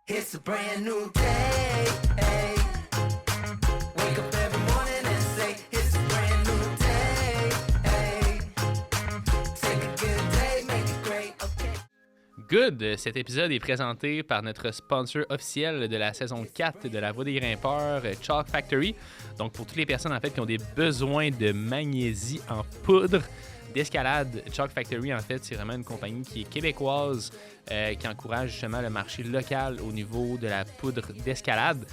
It's a brand new day. Hey. Wake up every morning and say, it's a brand new day. Hey. Take a good day, make it great, okay. Good! Cet épisode est présenté par notre sponsor officiel de la saison 4 de La Voix des grimpeurs, Chalk Factory. Donc, pour toutes les personnes en fait qui ont des besoins de magnésie en poudre d'escalade, Chalk Factory, en fait, c'est vraiment une compagnie qui est québécoise, qui encourage justement le marché local au niveau de la poudre d'escalade.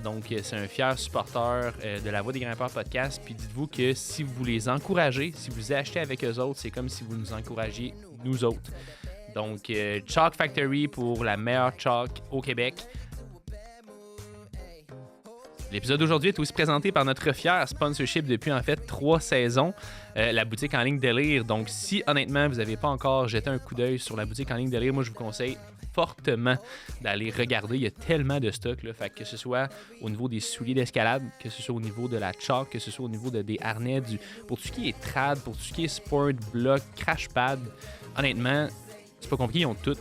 Donc, c'est un fier supporter de La Voix des grimpeurs podcast. Puis dites-vous que si vous les encouragez, si vous achetez avec eux autres, c'est comme si vous nous encouragiez nous autres. Donc, Chalk Factory pour la meilleure chalk au Québec. L'épisode d'aujourd'hui est aussi présenté par notre fier sponsorship depuis en fait 3 saisons, la boutique en ligne Delire. Donc, si honnêtement vous n'avez pas encore jeté un coup d'œil sur la boutique en ligne Delire, moi je vous conseille fortement d'aller regarder. Il y a tellement de stock, là, fait que ce soit au niveau des souliers d'escalade, que ce soit au niveau de la chalk, que ce soit au niveau des harnais, pour tout ce qui est trad, pour tout ce qui est sport, block, crash pad. Honnêtement, c'est pas compliqué, ils ont tout.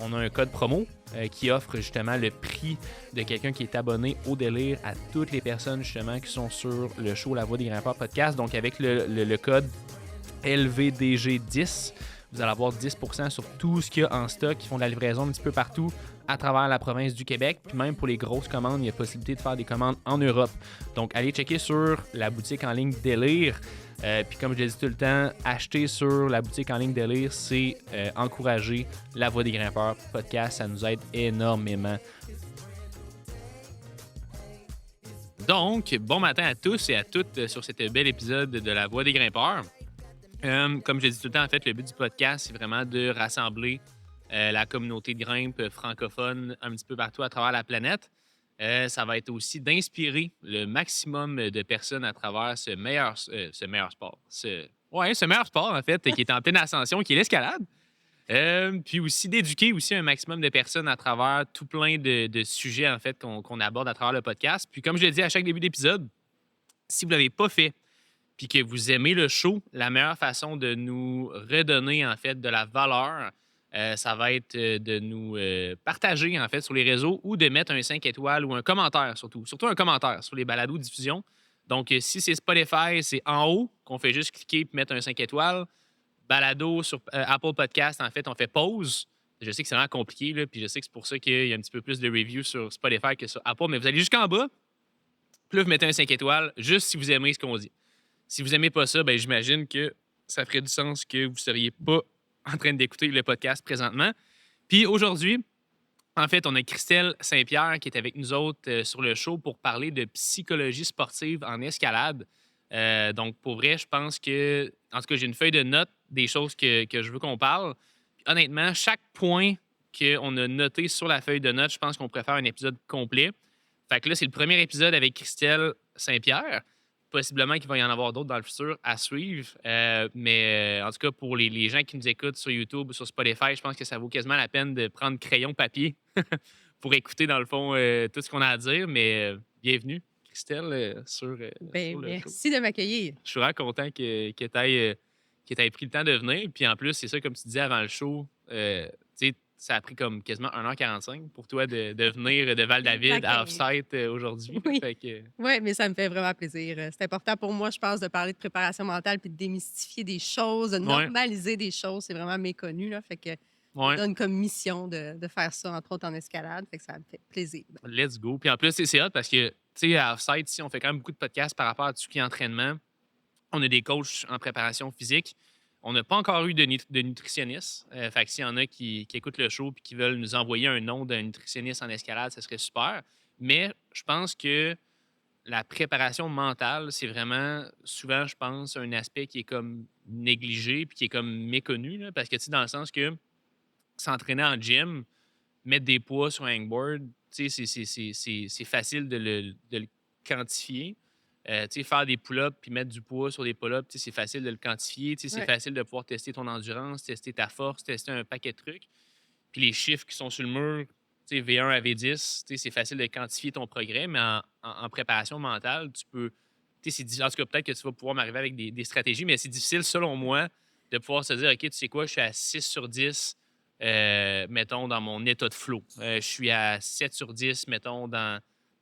On a un code promo qui offre justement le prix de quelqu'un qui est abonné au Délire à toutes les personnes justement qui sont sur le show La Voix des grimpeurs podcast. Donc avec le code LVDG10, vous allez avoir 10% sur tout ce qu'il y a en stock. Ils font de la livraison un petit peu partout à travers la province du Québec. Puis même pour les grosses commandes, il y a possibilité de faire des commandes en Europe. Donc allez checker sur la boutique en ligne Délire. Puis comme je l'ai dit tout le temps, acheter sur la boutique en ligne Délire, c'est encourager La Voix des grimpeurs podcast. Ça nous aide énormément. Donc, bon matin à tous et à toutes sur cet bel épisode de La Voix des grimpeurs. Comme je l'ai dit tout le temps, en fait, le but du podcast, c'est vraiment de rassembler la communauté de grimpe francophone un petit peu partout à travers la planète. Ça va être aussi d'inspirer le maximum de personnes à travers ce meilleur sport. Ce meilleur sport, en fait, qui est en pleine ascension, qui est l'escalade. Puis aussi d'éduquer aussi un maximum de personnes à travers tout plein de sujets, en fait, qu'on aborde à travers le podcast. Puis comme je l'ai dit à chaque début d'épisode, si vous ne l'avez pas fait, puis que vous aimez le show, la meilleure façon de nous redonner, en fait, de la valeur, ça va être de nous partager, en fait, sur les réseaux ou de mettre un 5 étoiles ou un commentaire, surtout un commentaire sur les balados-diffusions. Donc, si c'est Spotify, c'est en haut qu'on fait juste cliquer et mettre un 5 étoiles. Balado sur Apple Podcast, en fait, on fait pause. Je sais que c'est vraiment compliqué, là, puis je sais que c'est pour ça qu'il y a un petit peu plus de reviews sur Spotify que sur Apple, mais vous allez jusqu'en bas, puis là, vous mettez un 5 étoiles, juste si vous aimez ce qu'on dit. Si vous n'aimez pas ça, ben, j'imagine que ça ferait du sens que vous ne seriez pas en train d'écouter le podcast présentement. Puis aujourd'hui, en fait, on a Christelle Saint-Pierre qui est avec nous autres sur le show pour parler de psychologie sportive en escalade. Donc, pour vrai, je pense que, en tout cas, j'ai une feuille de notes des choses que je veux qu'on parle. Puis, honnêtement, chaque point qu'on a noté sur la feuille de notes, je pense qu'on pourrait faire un épisode complet. Fait que là, c'est le premier épisode avec Christelle Saint-Pierre. Possiblement qu'il va y en avoir d'autres dans le futur à suivre. Mais en tout cas, pour les gens qui nous écoutent sur YouTube ou sur Spotify, je pense que ça vaut quasiment la peine de prendre crayon papier pour écouter, dans le fond, tout ce qu'on a à dire. Mais bienvenue, Christelle, sur le show. Merci de m'accueillir. Je suis vraiment content que tu aies pris le temps de venir. Puis en plus, c'est ça, comme tu disais avant le show, tu sais, ça a pris comme quasiment 1h45 pour toi de venir de Val-David à Offsite aujourd'hui. Oui. Que... Oui, mais ça me fait vraiment plaisir. C'est important pour moi, je pense, de parler de préparation mentale puis de démystifier des choses, de normaliser des choses. C'est vraiment méconnu. Là, fait que ça donne comme mission de faire ça, entre autres en escalade. Fait que ça me fait plaisir. Let's go. Puis en plus, c'est hot parce que, tu sais, à Offsite, ici, on fait quand même beaucoup de podcasts par rapport à tout ce qui est entraînement. On a des coachs en préparation physique. On n'a pas encore eu de nutritionniste. Fait que s'il y en a qui écoutent le show et qui veulent nous envoyer un nom d'un nutritionniste en escalade, ça serait super. Mais je pense que la préparation mentale, c'est vraiment souvent, je pense, un aspect qui est comme négligé puis qui est comme méconnu. Là, parce que, tu sais, dans le sens que s'entraîner en gym, mettre des poids sur un hangboard, tu sais, c'est facile de le quantifier. Faire des pull-ups puis mettre du poids sur des pull-ups, c'est facile de le quantifier. C'est facile de pouvoir tester ton endurance, tester ta force, tester un paquet de trucs. Puis les chiffres qui sont sur le mur, V1 à V10, c'est facile de quantifier ton progrès, mais en préparation mentale, tu peux... En tout cas, peut-être que tu vas pouvoir m'arriver avec des stratégies, mais c'est difficile, selon moi, de pouvoir se dire, OK, tu sais quoi, je suis à 6 sur 10 mettons, dans mon état de flow. Je suis à 7 sur 10, mettons, dans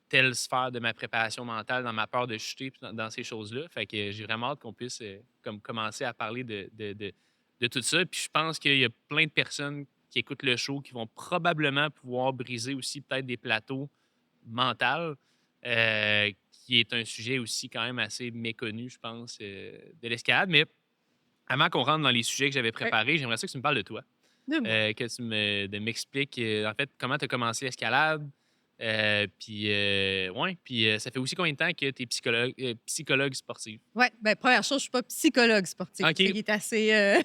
telle sphère de ma préparation mentale, dans ma peur de chuter, puis dans ces choses-là. Fait que j'ai vraiment hâte qu'on puisse comme commencer à parler de tout ça. Puis je pense qu'il y a plein de personnes qui écoutent le show qui vont probablement pouvoir briser aussi peut-être des plateaux mentaux, qui est un sujet aussi quand même assez méconnu, je pense, de l'escalade. Mais avant qu'on rentre dans les sujets que j'avais Ouais. préparés, j'aimerais ça que tu me parles de toi. De moi. Que tu m'expliques, en fait, comment tu as commencé l'escalade. Puis, ouais, puis ça fait aussi combien de temps que tu es psychologue sportive? Ouais, ben, première chose, je suis pas psychologue sportive. OK. Ce qui est assez,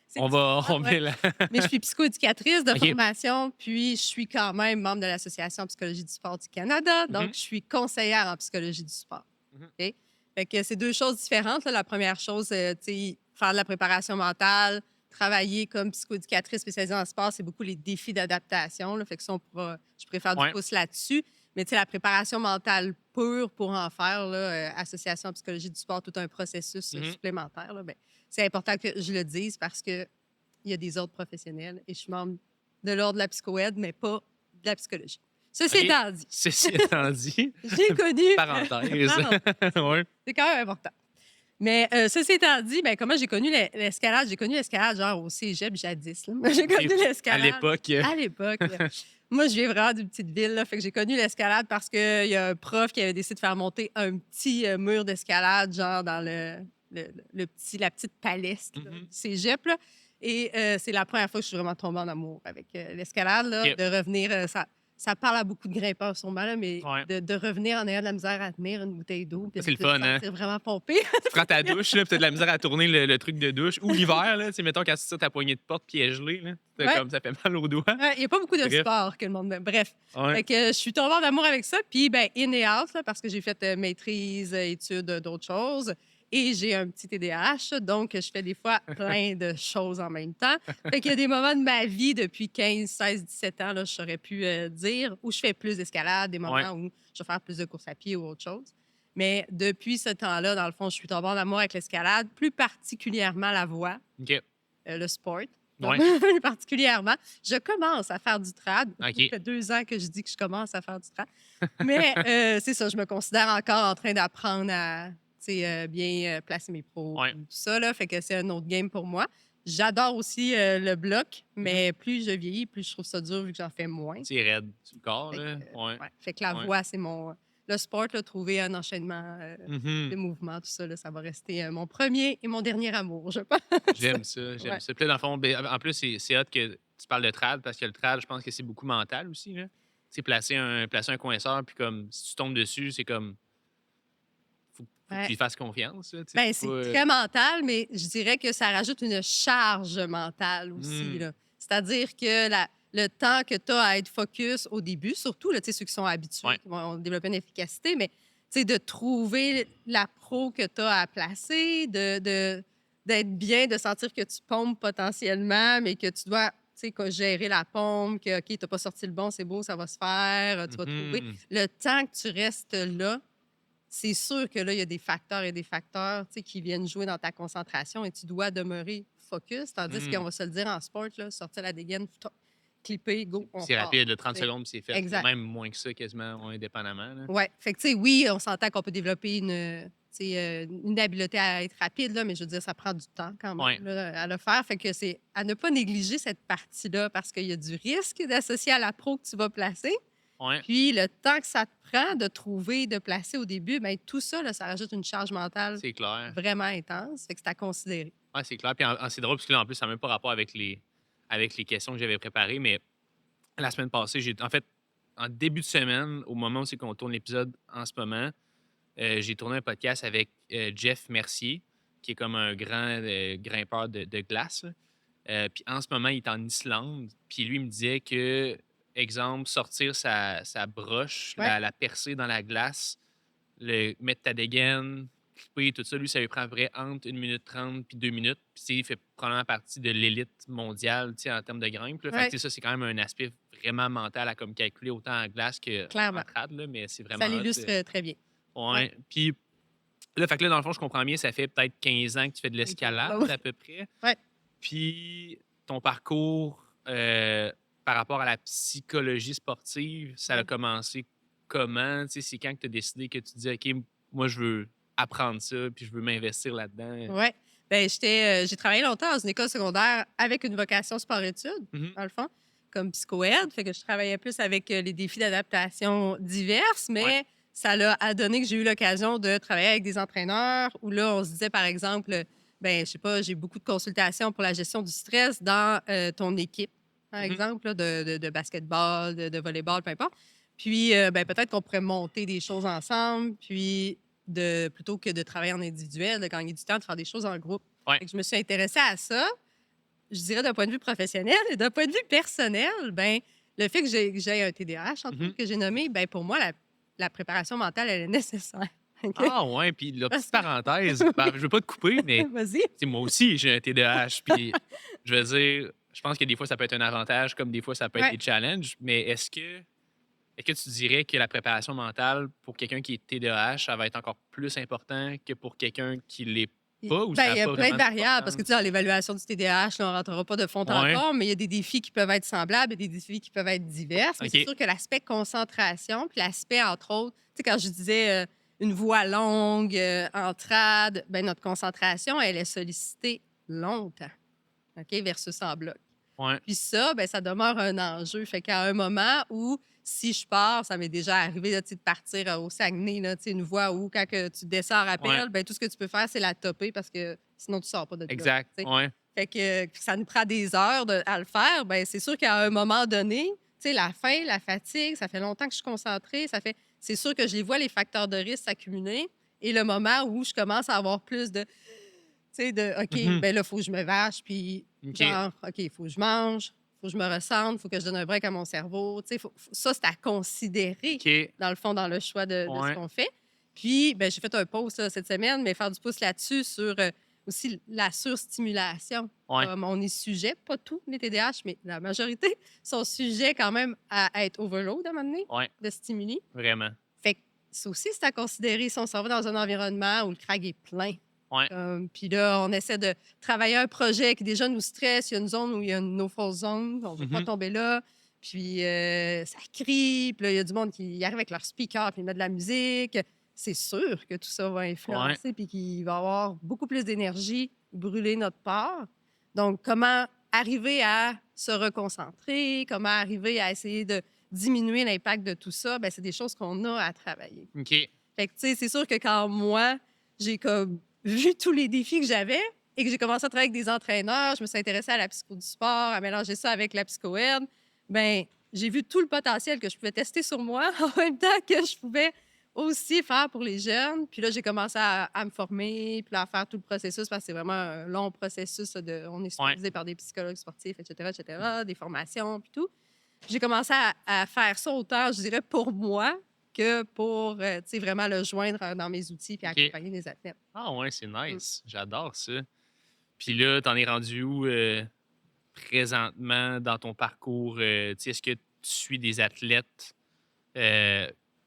c'est On différent, met la... mais je suis psychoéducatrice de OK. formation, puis je suis quand même membre de l'Association en psychologie du sport du Canada, donc Mhm. je suis conseillère en psychologie du sport. Mhm. OK? Fait que c'est deux choses différentes, là. La première chose, tu sais, faire de la préparation mentale, travailler comme psychoéducatrice spécialisée en sport, c'est beaucoup les défis d'adaptation, là. Fait que ça, je préfère du Ouais. pouce là-dessus. Mais tu sais, la préparation mentale pure pour en faire, là, Association en psychologie du sport, tout un processus Mhm. supplémentaire, là, ben, c'est important que je le dise parce qu'il y a des ordres professionnels et je suis membre de l'ordre de la psychoède, mais pas de la psychologie. Ceci OK. étant dit, Ceci étant dit, j'ai connu... parenthèse. Ouais. C'est quand même important. Mais ceci étant dit, ben, comment j'ai connu l'escalade? J'ai connu l'escalade genre au cégep jadis. Là. Moi, j'ai connu À l'escalade. l'époque. À l'époque. Là. Moi, je viens vraiment d'une petite ville. Là, fait que j'ai connu l'escalade parce qu'il y a un prof qui avait décidé de faire monter un petit mur d'escalade, genre dans la petite palestre là, Mhm. du cégep. Là. Et c'est la première fois que je suis vraiment tombée en amour avec l'escalade. Là, OK. de revenir, ça parle à beaucoup de grimpeurs sûrement, là, mais Ouais. de revenir en ayant de la misère à tenir une bouteille d'eau. puis Ça, c'est le de fun, te hein? sentir vraiment pompé. Tu prends ta douche, là, puis t'as de la misère à tourner le truc de douche. Ou l'hiver, là, tu sais, mettons, quand tu tires ta poignée de porte puis elle est gelée, là, Ouais. comme ça fait mal aux doigts. Il n'y a pas beaucoup de Bref. sport que le monde aime. Bref. Ouais. Fait que je suis tombée en amour avec ça. Puis, ben, in et out, là, parce que j'ai fait maîtrise, études, d'autres choses. Et j'ai un petit TDAH, donc je fais des fois plein de choses en même temps. Fait qu'il y a des moments de ma vie depuis 15, 16, 17 ans, là, je saurais plus dire, où je fais plus d'escalade, des moments Ouais. où je vais faire plus de course à pied ou autre chose. Mais depuis ce temps-là, dans le fond, je suis tombée en amour avec l'escalade, plus particulièrement la voie, OK. le sport. Ouais. Plus particulièrement. Je commence à faire du trad. OK. Ça fait 2 ans que je dis que je commence à faire du trad. Mais c'est ça, je me considère encore en train d'apprendre à bien placer mes pros, Ouais. tout ça. Là, fait que c'est un autre game pour moi. J'adore aussi le bloc, mais plus je vieillis, plus je trouve ça dur vu que j'en fais moins. C'est raide sur le corps, Fait là. que, Ouais. ouais. Fait que la Ouais. voix, c'est mon... Le sport, là, trouver un enchaînement Mhm. de mouvements, tout ça, là, ça va rester mon premier et mon dernier amour, je pense. J'aime ça, j'aime Ouais. ça. Puis là, dans le fond, ben, en plus, c'est hot que tu parles de trad, parce que le trad, je pense que c'est beaucoup mental aussi, là. Tu sais, placer un coinceur, puis comme, si tu tombes dessus, c'est comme... Faut que Ouais. tu lui fasses confiance, là, tu sais. Ben, c'est c'est pas, très mental, mais je dirais que ça rajoute une charge mentale aussi. Mm. Là. C'est-à-dire que le temps que tu as à être focus au début, surtout là, tu sais, ceux qui sont habitués, Ouais. qui vont développer une efficacité, mais tu sais, de trouver la pro que tu as à placer, d'être bien, de sentir que tu pompes potentiellement, mais que tu dois gérer la pompe, que OK, tu n'as pas sorti le bon, c'est beau, ça va se faire, tu vas trouver. Mhm. Le temps que tu restes là, c'est sûr que là, il y a des facteurs et des facteurs qui viennent jouer dans ta concentration et tu dois demeurer focus. Tandis Mm. qu'on va se le dire en sport, là, sortir la dégaine, clipper, go, on C'est part. rapide, le 30 T'sais. secondes, puis c'est fait. Exact. Même moins que ça, quasiment, indépendamment. Là. Oui. Fait que, tu sais, oui, on s'entend qu'on peut développer une habileté à être rapide, là, mais je veux dire, ça prend du temps quand même Ouais. là, à le faire. Fait que c'est à ne pas négliger cette partie-là parce qu'il y a du risque d'associer à la pro que tu vas placer. Ouais. Puis le temps que ça te prend de trouver, de placer au début, bien, tout ça, là, ça rajoute une charge mentale C'est clair. vraiment intense. Fait que c'est à considérer. Ouais, c'est clair. Puis c'est drôle, parce que là, en plus, ça n'a même pas rapport avec les questions que j'avais préparées, mais la semaine passée, en fait, en début de semaine, au moment où c'est qu'on tourne l'épisode en ce moment, j'ai tourné un podcast avec Jeff Mercier, qui est comme un grand grimpeur de glace. Puis en ce moment, il est en Islande. Puis lui, il me disait que, exemple, sortir sa broche, Ouais. la percer dans la glace, mettre ta dégaine, clipper, tout ça, lui, ça lui prend vrai entre 1 minute 30 puis 2 minutes. Puis tu sais, il fait probablement partie de l'élite mondiale, tu sais, en termes de grimpe. Là. Fait que, Ouais. tu sais, ça, c'est quand même un aspect vraiment mental à comme calculer autant en glace qu'en Clairement. trad, là, mais c'est vraiment Ça hot. l'illustre très bien. Ouais. Puis là, fait que là, dans le fond, je comprends bien, ça fait peut-être 15 ans que tu fais de l'escalade Ouais. à peu près. Ouais. Puis ton parcours par rapport à la psychologie sportive, ça a commencé comment? Tu sais, c'est quand que tu as décidé que tu dis, OK, moi, je veux apprendre ça, puis je veux m'investir là-dedans? Ouais. Ben, j'ai travaillé longtemps dans une école secondaire avec une vocation sport-études, Mhm. dans le fond, comme psycho-aide. Fait que je travaillais plus avec les défis d'adaptation diverses, Ouais. mais ça l'a donné que j'ai eu l'occasion de travailler avec des entraîneurs où là, on se disait, par exemple, ben, je sais pas, j'ai beaucoup de consultations pour la gestion du stress dans ton équipe, par Mhm. exemple, là, de basketball, de volleyball, peu importe. Puis, ben, peut-être qu'on pourrait monter des choses ensemble, puis plutôt que de travailler en individuel, de gagner du temps, de faire des choses en groupe. Ouais. Fait que je me suis intéressée à ça, je dirais d'un point de vue professionnel et d'un point de vue personnel, ben le fait que j'ai un TDAH, entre Mhm. autres, que j'ai nommé, ben pour moi, la préparation mentale, elle est nécessaire. OK? Ah, ouais. Puis, la Parce petite que... parenthèse, ben, je veux pas te couper, mais Vas-y. tu sais, moi aussi, j'ai un TDAH. Puis, je veux dire, je pense que des fois, ça peut être un avantage, comme des fois, ça peut être Ouais. des challenges. Mais est-ce que tu dirais que la préparation mentale pour quelqu'un qui est TDAH, ça va être encore plus important que pour quelqu'un qui l'est pas ou ça Ben, n'a il y a pas plein de vraiment variables parce que, tu d'importance? sais, dans l'évaluation du TDAH, là, on ne rentrera pas de fond en Ouais, comble, mais il y a des défis qui peuvent être semblables et des défis qui peuvent être divers. Mais c'est OK. sûr que l'aspect concentration, puis l'aspect, entre autres, tu sais, quand je disais une voix longue, en trad, ben, notre concentration, elle est sollicitée longtemps, OK, versus en bloc. Ouais, Puis ça, ben, ça demeure un enjeu. Fait qu'à un moment où, si je pars, ça m'est déjà arrivé là, tu sais, de partir au Saguenay, là, tu sais, une voie où, quand que tu descends en ouais, rappel, ben, tout ce que tu peux faire, c'est la topper parce que sinon, tu sors pas de là. exact. Tu sais. Ouais, Fait que ça nous prend des heures à le faire. Ben, c'est sûr qu'à un moment donné, tu sais, la faim, la fatigue, ça fait longtemps que je suis concentrée. C'est sûr que je les vois, les facteurs de risque s'accumuler. Et le moment où je commence à avoir plus de, tu sais, de OK, mhm, ben là, il faut que je me vache, puis OK, genre, OK, il faut que je mange, il faut que je me ressente, il faut que je donne un break à mon cerveau. Tu sais, ça, c'est à considérer, OK, dans le fond, dans le choix de ce ouais, qu'on fait. Puis, ben, j'ai fait un post là, cette semaine, mais faire du pouce là-dessus sur aussi la surstimulation. ouais, On est sujet, pas tous les TDAH, mais la majorité sont sujets quand même à être overload à un moment donné, ouais, de stimuli. vraiment. Fait que ça aussi, c'est à considérer si on s'en va dans un environnement où le crag est plein. Ouais, Puis là, on essaie de travailler un projet qui déjà nous stresse. Il y a une zone où il y a une no-fall zone. On ne veut pas mhm, tomber là. Puis ça crie. Puis là, il y a du monde qui arrive avec leur speaker puis ils mettent de la musique. C'est sûr que tout ça va ouais, influencer puis qu'il va y avoir beaucoup plus d'énergie brûlée notre part. Donc, comment arriver à se reconcentrer? Comment arriver à essayer de diminuer l'impact de tout ça? Bien, c'est des choses qu'on a à travailler. OK, Fait que, tu sais, c'est sûr que quand moi, j'ai comme vu tous les défis que j'avais et que j'ai commencé à travailler avec des entraîneurs, je me suis intéressée à la psycho du sport, à mélanger ça avec la psycho-aide, ben j'ai vu tout le potentiel que je pouvais tester sur moi en même temps que je pouvais aussi faire pour les jeunes. Puis là, j'ai commencé à me former, puis là, à faire tout le processus parce que c'est vraiment un long processus. On est ouais, supervisé par des psychologues sportifs, etc., des formations, puis tout. J'ai commencé à faire ça autant, je dirais, pour moi que pour, tu sais, vraiment le joindre dans mes outils puis OK. accompagner les athlètes. Ah, ouais, c'est Mmh. nice. J'adore ça. Puis là, t'en es rendu où présentement dans ton parcours? Tu sais, est-ce que tu suis des athlètes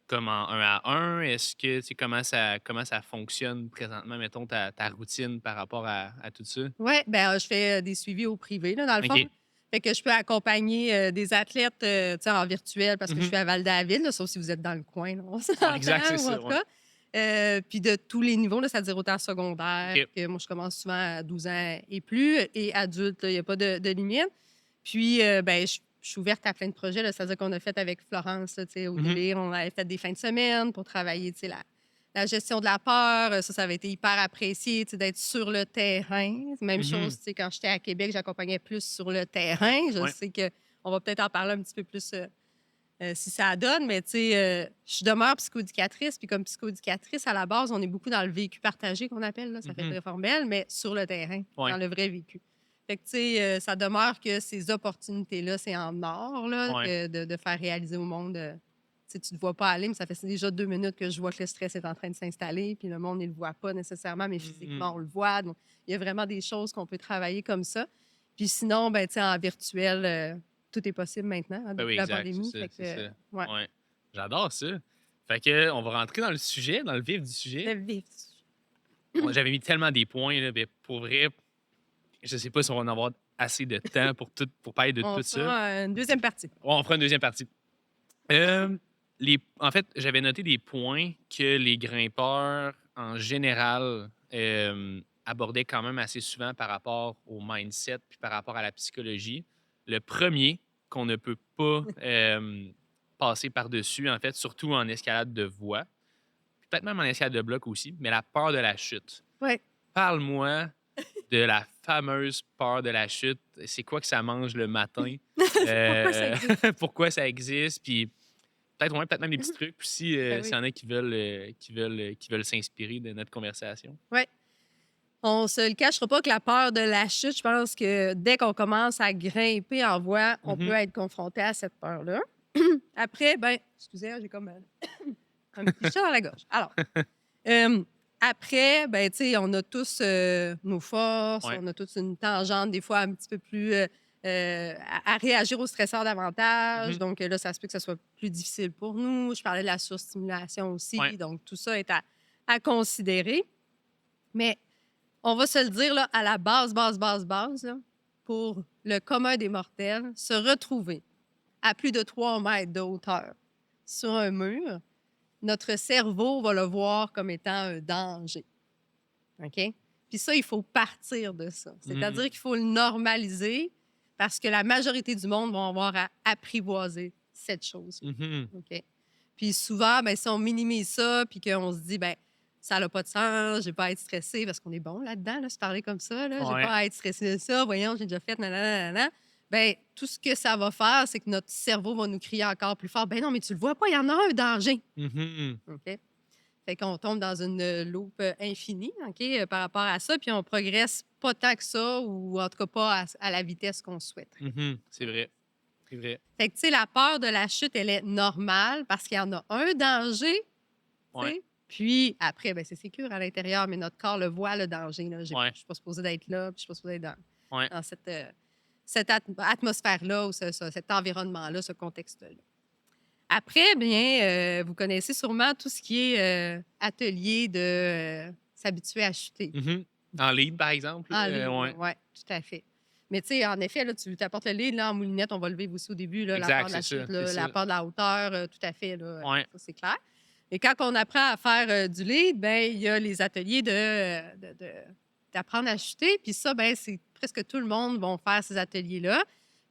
comme en un à un? Est-ce que, tu sais, comment ça fonctionne présentement, mettons, ta routine par rapport à tout ça? Ouais, ben, je fais, des suivis au privé, là, dans le fond. OK. Fait que je peux accompagner, des athlètes, tu sais, en virtuel parce que je Mhm. suis à Val-David, là, sauf si vous êtes dans le coin, là, on Ouais, exact, c'est s'entend ou en ça. tout Ouais. cas. Puis de tous les niveaux, là, c'est-à-dire autant secondaire OK. que moi, je commence souvent à 12 ans et plus et adulte, il y a pas de limite. Puis, ben, je suis ouverte à plein de projets, là, c'est-à-dire qu'on a fait avec Florence, là, tu sais, au Mhm. début, on avait fait des fins de semaine pour travailler, tu sais, la gestion de la peur. Ça avait été hyper apprécié, tu sais, d'être sur le terrain. Même chose, Mhm. tu sais, quand j'étais à Québec, j'accompagnais plus sur le terrain. Je Ouais. sais qu'on va peut-être en parler un petit peu plus si ça donne, mais tu sais, je demeure psychoéducatrice. Puis comme psychoéducatrice, à la base, on est beaucoup dans le vécu partagé qu'on appelle, là, ça fait Mhm. très formel, mais sur le terrain, Ouais. dans le vrai vécu. Fait que, tu sais, ça demeure que ces opportunités-là, c'est en or, là, Ouais. de faire réaliser au monde. Tu sais, tu ne te vois pas aller, mais ça fait déjà 2 minutes que je vois que le stress est en train de s'installer, puis le monde, il ne le voit pas nécessairement, mais Mhm. physiquement, on le voit. Donc, il y a vraiment des choses qu'on peut travailler comme ça. Puis sinon, ben, tu sais, en virtuel, tout est possible maintenant, hein, Ben oui, depuis la exact, c'est pandémie. ça, Fait c'est que, ça. ouais, Ouais. J'adore ça. Fait que, on va rentrer dans le sujet, dans le vif du le sujet. vif. J'avais mis tellement des points, là, mais pour vrai, je sais pas si on va en avoir assez de temps pour parler de On tout ça. fera une deuxième partie. On fera une deuxième partie. En fait, j'avais noté des points que les grimpeurs, en général, abordaient quand même assez souvent par rapport au mindset puis par rapport à la psychologie. Le premier, qu'on ne peut pas passer par-dessus, en fait, surtout en escalade de voie, puis peut-être même en escalade de bloc aussi, mais la peur de la chute. Oui. Parle-moi de la fameuse peur de la chute. C'est quoi que ça mange le matin? Pourquoi ça existe? Pourquoi ça existe? Puis peut-être même des petits trucs. Puis si, Ben s'il oui. y en a qui veulent s'inspirer de notre conversation. Oui. On se le cachera pas que la peur de la chute, je pense que dès qu'on commence à grimper en voie, on peut être confronté à cette peur-là. Après, ben, excusez, j'ai comme un petit chat dans la gorge. Alors, après, ben, tu sais, on a tous nos forces, Ouais. on a tous une tangente, des fois un petit peu plus à réagir au stresseur davantage. Mhm. Donc là, ça se peut que ça soit plus difficile pour nous. Je parlais de la surstimulation aussi. Ouais. Donc, tout ça est à considérer. Mais on va se le dire, là, à la base, là, pour le commun des mortels, se retrouver à plus de 3 mètres de hauteur sur un mur, notre cerveau va le voir comme étant un danger. OK? Puis ça, il faut partir de ça. C'est-à-dire qu'il faut le normaliser parce que la majorité du monde va avoir à apprivoiser cette chose. Mhm. OK? Puis souvent, ben, si on minimise ça puis qu'on se dit, ben ça n'a pas de sens, je n'ai pas à être stressé parce qu'on est bon là-dedans, là, se parler comme ça, là, j'ai Ouais. pas à être stressé de ça, voyons, j'ai déjà fait, nanana. Ben, tout ce que ça va faire, c'est que notre cerveau va nous crier encore plus fort, ben non, mais tu le vois pas, il y en a un danger. Mhm. OK? Fait qu'on tombe dans une loupe infinie, OK, par rapport à ça, puis on progresse pas tant que ça, ou en tout cas pas à la vitesse qu'on souhaite. Mhm. C'est vrai. C'est vrai. Fait que, tu sais, la peur de la chute, elle est normale parce qu'il y en a un danger, tu sais. Ouais. Puis après, ben, c'est sécure à l'intérieur, mais notre corps le voit, le danger. Là. Ouais. Je suis pas supposée d'être là, puis je suis pas supposée d'être Ouais. dans cette atmosphère-là ou cet environnement-là, ce contexte-là. Après, bien, vous connaissez sûrement tout ce qui est atelier de s'habituer à chuter. Mhm. En lead, par exemple. En ligne, ouais. oui, tout à fait. Mais tu sais, en effet, là, tu apportes le lead là, en moulinette, on va le vivre aussi au début, là, la Exact, peur de la c'est ça, chute, là, c'est la ça. peur de la hauteur, tout à fait, là, Ouais. ça, c'est clair. Et quand on apprend à faire du lead, ben il y a les ateliers d'apprendre à chuter. Puis ça, ben c'est presque tout le monde va faire ces ateliers-là.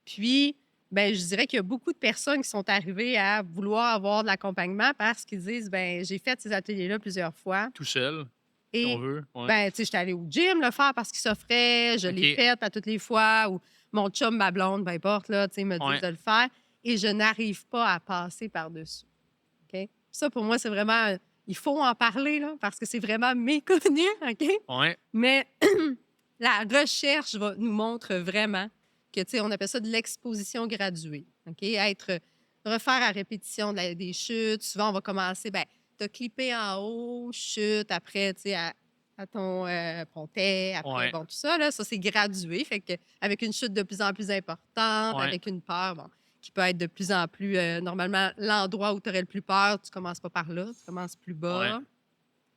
Puis, ben je dirais qu'il y a beaucoup de personnes qui sont arrivées à vouloir avoir de l'accompagnement parce qu'ils disent, ben j'ai fait ces ateliers-là plusieurs fois. Tout seul, si Et on veut. Ouais. ben, tu sais, j'étais allée au gym le faire parce qu'il s'offrait, je l'ai OK. fait à toutes les fois, ou mon chum, ma blonde, peu importe, là, tu sais, me dit Ouais. de le faire, et je n'arrive pas à passer par-dessus. OK? Ça, pour moi, c'est vraiment... Il faut en parler, là, parce que c'est vraiment méconnu, OK? Ouais. Mais la recherche nous montre vraiment que, tu sais, on appelle ça de l'exposition graduée, OK? Refaire à répétition des chutes. Souvent, on va commencer, ben t'as clippé en haut, chute, après, tu sais, à ton pontet, après, Ouais. bon, tout ça, là, ça, c'est gradué. Fait que avec une chute de plus en plus importante, Ouais. avec une peur, bon, qui peut être de plus en plus... normalement, l'endroit où tu aurais le plus peur, tu commences pas par là, tu commences plus bas. Ouais.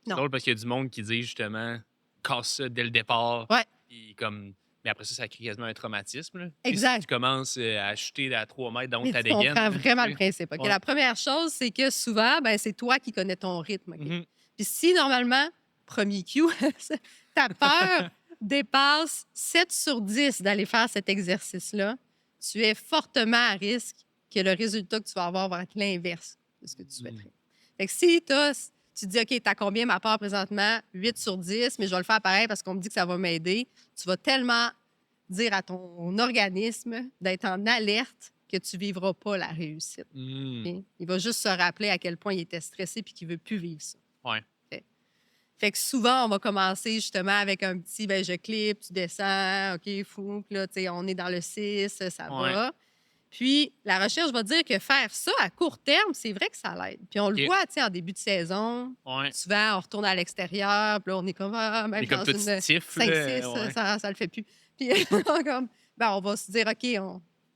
C'est Non. drôle parce qu'il y a du monde qui dit justement casse ça dès le départ. Ouais. Puis comme... Mais après ça crée quasiment un traumatisme. Là. Puis Exact. Si tu commences à chuter à 3 mètres, donc Mais ta tu dégaine. comprends vraiment tu le sais. principe. OK? Ouais. La première chose, c'est que souvent, ben, c'est toi qui connais ton rythme. OK? Mhm. Puis si, normalement, premier cue, ta peur dépasse 7 sur 10 d'aller faire cet exercice-là, tu es fortement à risque que le résultat que tu vas avoir va être l'inverse de ce que tu souhaiterais. Fait que si tu te dis, OK, t'as combien ma peur présentement? 8 sur 10, mais je vais le faire pareil parce qu'on me dit que ça va m'aider. Tu vas tellement dire à ton organisme d'être en alerte que tu ne vivras pas la réussite. Mm. OK? Il va juste se rappeler à quel point il était stressé et qu'il ne veut plus vivre ça. Ouais. Fait que souvent, on va commencer justement avec un petit, ben je clip, tu descends, OK, fou, puis là, tu sais, on est dans le 6, ça Ouais. va. Puis la recherche va dire que faire ça à court terme, c'est vrai que ça l'aide. Puis on le OK. voit, tu sais, en début de saison. Ouais. Souvent, on retourne à l'extérieur, puis là, on est comme, même Mais comme dans tout une stiff. 5-6, ouais. ça le fait plus. Puis on va se dire, OK,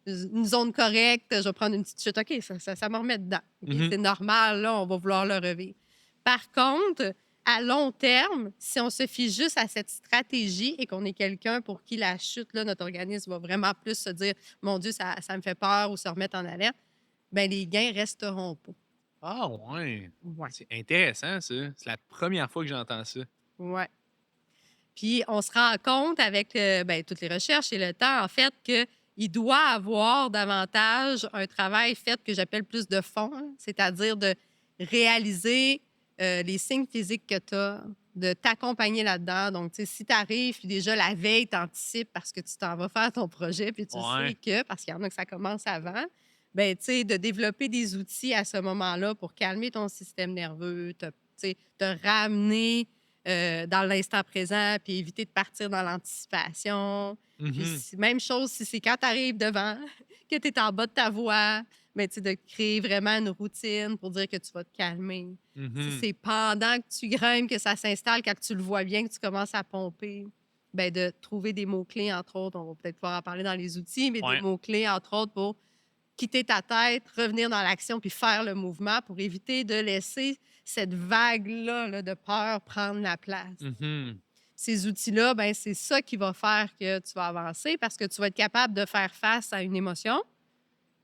une zone correcte, je vais prendre une petite chute. OK, ça me remet dedans. OK, Mhm. c'est normal, là, on va vouloir le revivre. Par contre, à long terme, si on se fie juste à cette stratégie et qu'on est quelqu'un pour qui la chute, là, notre organisme va vraiment plus se dire « Mon Dieu, ça me fait peur » ou se remettre en alerte, bien, les gains resteront pas. Ah ouais! Ouais, C'est intéressant, ça. C'est la première fois que j'entends ça. ouais. Puis on se rend compte avec ben, toutes les recherches et le temps, en fait, qu'il doit avoir davantage un travail fait que j'appelle plus de fond, hein, c'est-à-dire de réaliser les signes physiques que tu as, de t'accompagner là-dedans. Donc, tu sais, si tu arrives, puis déjà la veille, tu anticipes parce que tu t'en vas faire ton projet, puis tu sais Ouais. que, parce qu'il y en a que ça commence avant, ben tu sais, de développer des outils à ce moment-là pour calmer ton système nerveux, tu sais, te ramener dans l'instant présent, puis éviter de partir dans l'anticipation. Puis Mhm. même chose si c'est quand tu arrives devant, que tu es en bas de ta voix, mais tu sais, de créer vraiment une routine pour dire que tu vas te calmer. Si Mhm. c'est pendant que tu grimpes que ça s'installe, quand tu le vois bien, que tu commences à pomper, ben de trouver des mots-clés, entre autres, on va peut-être pouvoir en parler dans les outils, mais des Ouais. mots-clés, entre autres, pour quitter ta tête, revenir dans l'action puis faire le mouvement pour éviter de laisser cette vague-là là, de peur prendre la place. Mhm. Ces outils-là, ben, c'est ça qui va faire que tu vas avancer parce que tu vas être capable de faire face à une émotion,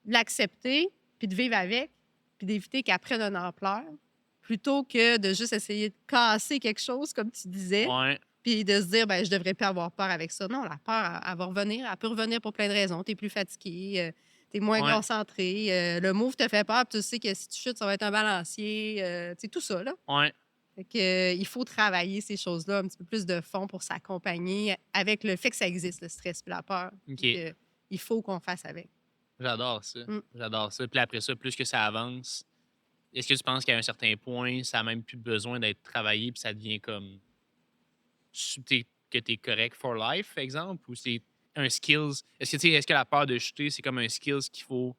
l'accepter, puis de vivre avec, puis d'éviter qu'elle prenne une ampleur, plutôt que de juste essayer de casser quelque chose, comme tu disais, Ouais. puis de se dire, ben, je devrais plus avoir peur avec ça. Non, la peur, elle va revenir. Elle peut revenir pour plein de raisons. Tu es plus fatigué, tu es moins Ouais. concentré, le move te fait peur, puis tu sais que si tu chutes, ça va être un balancier, tu sais, tout ça, là. Ouais. Fait que, il faut travailler ces choses-là, un petit peu plus de fond pour s'accompagner avec le fait que ça existe, le stress et la peur. OK. Puis il faut qu'on fasse avec. J'adore ça. Mm. J'adore ça. Puis après ça, plus que ça avance, est-ce que tu penses qu'à un certain point, ça n'a même plus besoin d'être travaillé, puis ça devient comme que tu es correct for life, exemple, ou c'est un skills? Est-ce que, tu sais, est-ce que la peur de chuter, c'est comme un skills qu'il faut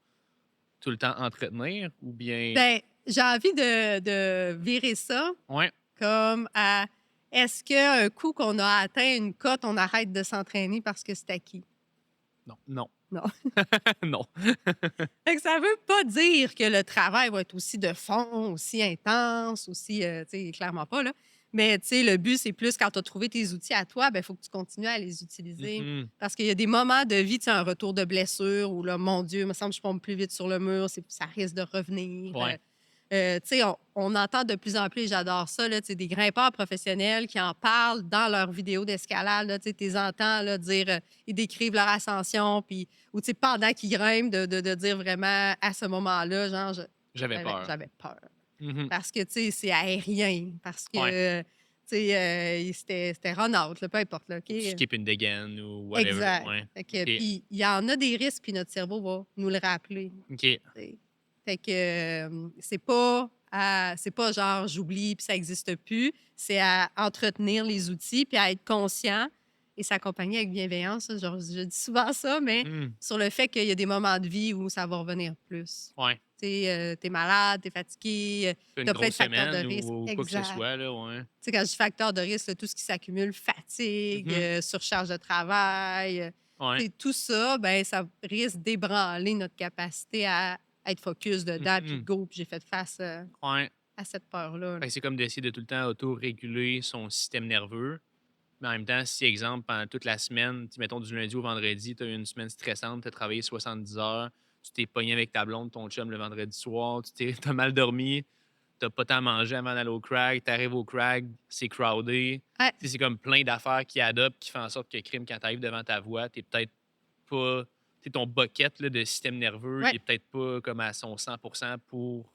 tout le temps entretenir, ou bien. Ben, j'ai envie de virer ça Ouais. comme à est-ce qu'un coup qu'on a atteint une cote, on arrête de s'entraîner parce que c'est acquis? Non. Non. Non. Non. Fait que ça veut pas dire que le travail va être aussi de fond, aussi intense, aussi, tu sais, clairement pas, là. Mais, tu sais, le but, c'est plus quand tu as trouvé tes outils à toi, ben il faut que tu continues à les utiliser. Mhm. Parce qu'il y a des moments de vie, tu sais, un retour de blessure où, là, mon Dieu, il me semble que je pompe plus vite sur le mur, ça risque de revenir. Ouais. Tu sais, on entend de plus en plus, et j'adore ça, là, tu sais, des grimpeurs professionnels qui en parlent dans leurs vidéos d'escalade. Là, tu sais, les entends là, dire, ils décrivent leur ascension, puis, ou tu sais, pendant qu'ils grimpent, de dire vraiment à ce moment-là, genre, J'avais peur. j'avais peur. Mhm. Parce que, tu sais, c'est aérien, parce Ouais. que, tu sais, c'était run-out, là, peu importe, là, OK? Tu skip une dégaine ou whatever. Exact. Ouais. Fait que, OK. puis, il y en a des risques, puis notre cerveau va nous le rappeler. OK. T'sais. Fait que c'est pas genre j'oublie puis ça n'existe plus. C'est à entretenir les outils puis à être conscient et s'accompagner avec bienveillance. Ça, genre, je dis souvent ça, mais Hmm. sur le fait qu'il y a des moments de vie où ça va revenir plus. Ouais. Tu sais, t'es malade, t'es fatigué, Une t'as plein de grosse facteurs de semaine risque. ou quoi que ce Exact. soit, là, ouais. Tu sais, quand je dis facteur de risque, là, tout ce qui s'accumule, fatigue, Mhm. surcharge de travail, Ouais. tout ça, ben ça risque d'ébranler notre capacité à être focus dedans, puis Mhm. go, puis j'ai fait face Ouais. à cette peur-là. Fait Là. que c'est comme d'essayer de tout le temps auto-réguler son système nerveux. Mais en même temps, si, exemple, pendant toute la semaine, mettons du lundi au vendredi, tu as eu une semaine stressante, tu as travaillé 70 heures, tu t'es pogné avec ta blonde, ton chum le vendredi soir, t'as mal dormi, t'as pas tant à manger avant d'aller au crag, t'arrives au crag, c'est crowded. Ouais, Tu sais, c'est comme plein d'affaires qui adoptent, qui font en sorte que crime, quand t'arrives devant ta voix, t'es peut-être pas. Tu sais, ton bucket là, de système nerveux, il ouais, est peut-être pas comme à son 100 pour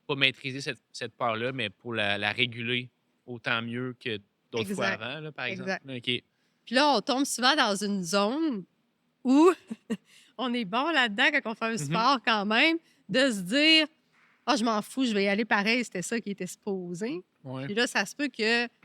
pas maîtriser cette peur-là, mais pour la réguler autant mieux que d'autres fois exact, avant, là, par exemple. exact. OK. Puis là, on tombe souvent dans une zone où on est bon là-dedans quand on fait un Mhm. sport quand même, de se dire ah, je m'en fous, je vais y aller pareil, c'était ça qui était supposé. Ouais. Puis là, ça se peut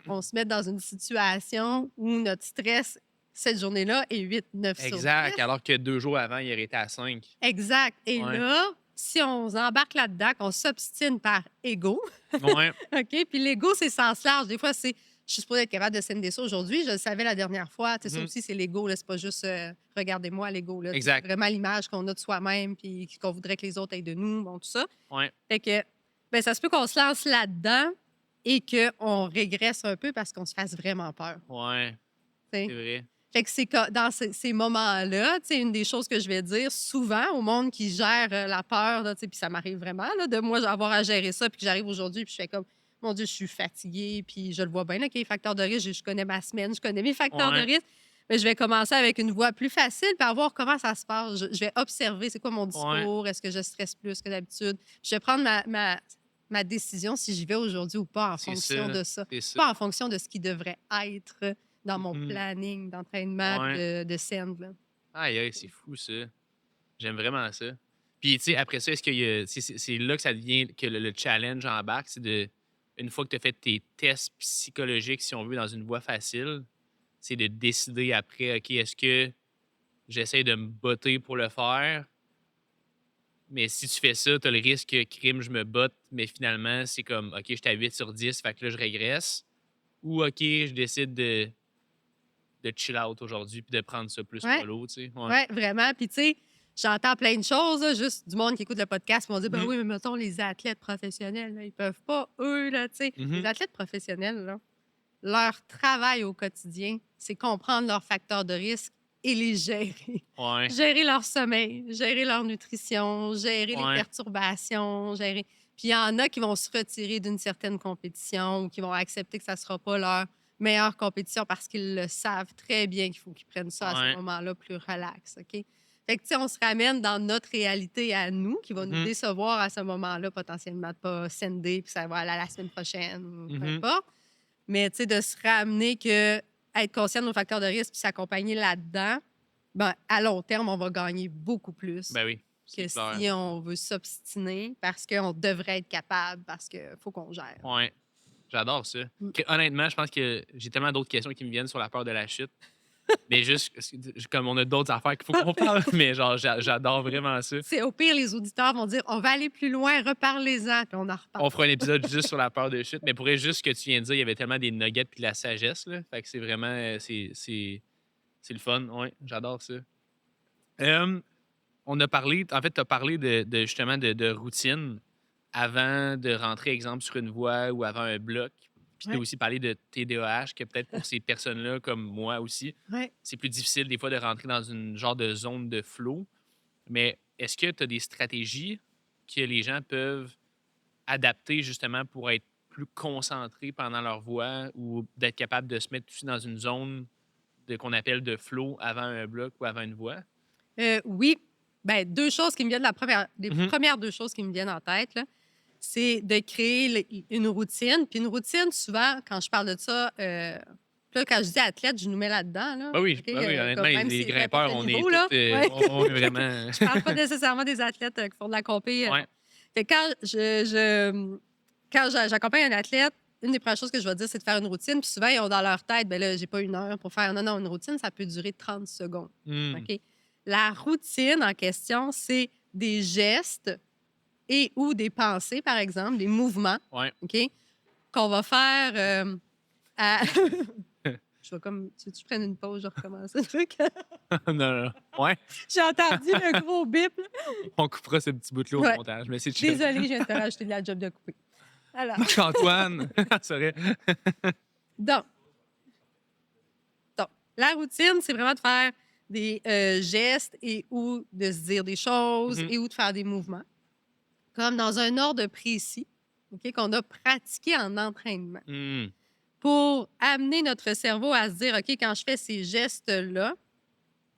qu'on se mette dans une situation où notre stress, cette journée-là, est 8, 9 sur 10. Exact. Alors que 2 jours avant, il aurait été à 5. Exact. Et Ouais. là, si on embarque là-dedans, qu'on s'obstine par ego, Ouais. OK? Puis l'ego, c'est sens large. Des fois, c'est je suis supposée être capable de scinder ça aujourd'hui. Je le savais la dernière fois. Tu sais, ça Mhm. aussi, c'est l'ego. C'est pas juste regardez-moi l'ego. Là. C'est Exact. vraiment l'image qu'on a de soi-même puis qu'on voudrait que les autres aient de nous, bon, tout ça. Ouais. Fait que, ben, ça se peut qu'on se lance là-dedans et qu'on régresse un peu parce qu'on se fasse vraiment peur. Ouais, T'sais. c'est vrai. Fait que c'est dans ces moments-là, une des choses que je vais dire souvent au monde qui gère la peur, puis ça m'arrive vraiment là, de moi avoir à gérer ça, puis que j'arrive aujourd'hui, puis je fais comme, mon Dieu, je suis fatiguée, puis je le vois bien, OK, les facteurs de risque, je connais ma semaine, je connais mes facteurs de risque, mais je vais commencer avec une voix plus facile, puis à voir comment ça se passe. Je vais observer, c'est quoi mon discours, est-ce que je stresse plus que d'habitude. Je vais prendre ma décision si j'y vais aujourd'hui ou pas en fonction de ça. Pas en fonction de ce qui devrait être dans mon planning d'entraînement de scène. Là. Aïe, c'est fou, ça. J'aime vraiment ça. Puis, tu sais, après ça, est-ce que c'est là que ça devient que le challenge embarque, c'est de, une fois que tu as fait tes tests psychologiques, si on veut, dans une voie facile, c'est de décider après, OK, est-ce que j'essaie de me botter pour le faire? Mais si tu fais ça, tu as le risque que crime, je me botte, mais finalement, c'est comme, OK, j'étais à 8 sur 10, fait que là, je régresse. Ou, OK, je décide de chill out aujourd'hui puis de prendre ça plus mollo, tu sais. Ouais, vraiment. Puis, tu sais, j'entends plein de choses, là, juste du monde qui écoute le podcast qui vont dire, ben oui, mais mettons, les athlètes professionnels, là, ils peuvent pas, eux, là, tu sais. Les athlètes professionnels, là, leur travail au quotidien, c'est comprendre leurs facteurs de risque et les gérer. Ouais. Gérer leur sommeil, gérer leur nutrition, gérer les perturbations, gérer... Puis il y en a qui vont se retirer d'une certaine compétition ou qui vont accepter que ça ne sera pas leur meilleure compétition parce qu'ils le savent très bien qu'il faut qu'ils prennent ça à ce moment-là plus relax, OK? Fait que, tu sais, on se ramène dans notre réalité à nous, qui va nous décevoir à ce moment-là, potentiellement, de pas sender, puis ça va aller à la semaine prochaine, ou peu importe. Mais, tu sais, de se ramener que être conscient de nos facteurs de risque puis s'accompagner là-dedans, ben, à long terme, on va gagner beaucoup plus que si on veut s'obstiner parce qu'on devrait être capable, parce qu'il faut qu'on gère. Ouais. J'adore ça. Honnêtement, je pense que j'ai tellement d'autres questions qui me viennent sur la peur de la chute. Mais juste, comme on a d'autres affaires qu'il faut qu'on parle, mais genre, j'adore vraiment ça. C'est au pire, les auditeurs vont dire, on va aller plus loin, reparlez-en, puis on en reparle. On fera un épisode juste sur la peur de chute, mais pour être juste ce que tu viens de dire, il y avait tellement des nuggets puis de la sagesse, là. Fait que c'est vraiment, c'est le fun. Ouais, j'adore ça. On a parlé, en fait, tu as parlé de justement de routine avant de rentrer, exemple, sur une voie ou avant un bloc. Puis tu as aussi parlé de TDAH, que peut-être pour ces personnes-là, comme moi aussi, c'est plus difficile des fois de rentrer dans une genre de zone de flow. Mais est-ce que tu as des stratégies que les gens peuvent adapter justement pour être plus concentrés pendant leur voie ou d'être capable de se mettre aussi dans une zone qu'on appelle de flow avant un bloc ou avant une voie? Oui. Bien, deux choses qui me viennent, les premières deux choses qui me viennent en tête, là, c'est de créer une routine. Puis une routine, souvent, quand je parle de ça, là, quand je dis athlète, je nous mets là-dedans. Là, oui, honnêtement, les grimpeurs, on est vraiment... Je parle pas nécessairement des athlètes qui font de la compé. Fait que quand j'accompagne un athlète, une des premières choses que je vais dire, c'est de faire une routine. Puis souvent, ils ont dans leur tête, ben là, j'ai pas une heure pour faire. Non, une routine, ça peut durer 30 secondes. OK? La routine en question, c'est des gestes et ou des pensées, par exemple, des mouvements, OK, qu'on va faire je vais comme... Tu veux que je prenne une pause, je recommence le truc? non. Ouais. J'ai entendu le gros bip. Là. On coupera ce petit bout-là au montage, mais c'est chill. Désolée, je viens de te rajouter de la job de couper. Alors... Marc-Antoine! C'est vrai. Donc, la routine, c'est vraiment de faire des gestes et ou de se dire des choses et ou de faire des mouvements, comme dans un ordre précis, OK, qu'on a pratiqué en entraînement, pour amener notre cerveau à se dire, OK, quand je fais ces gestes-là,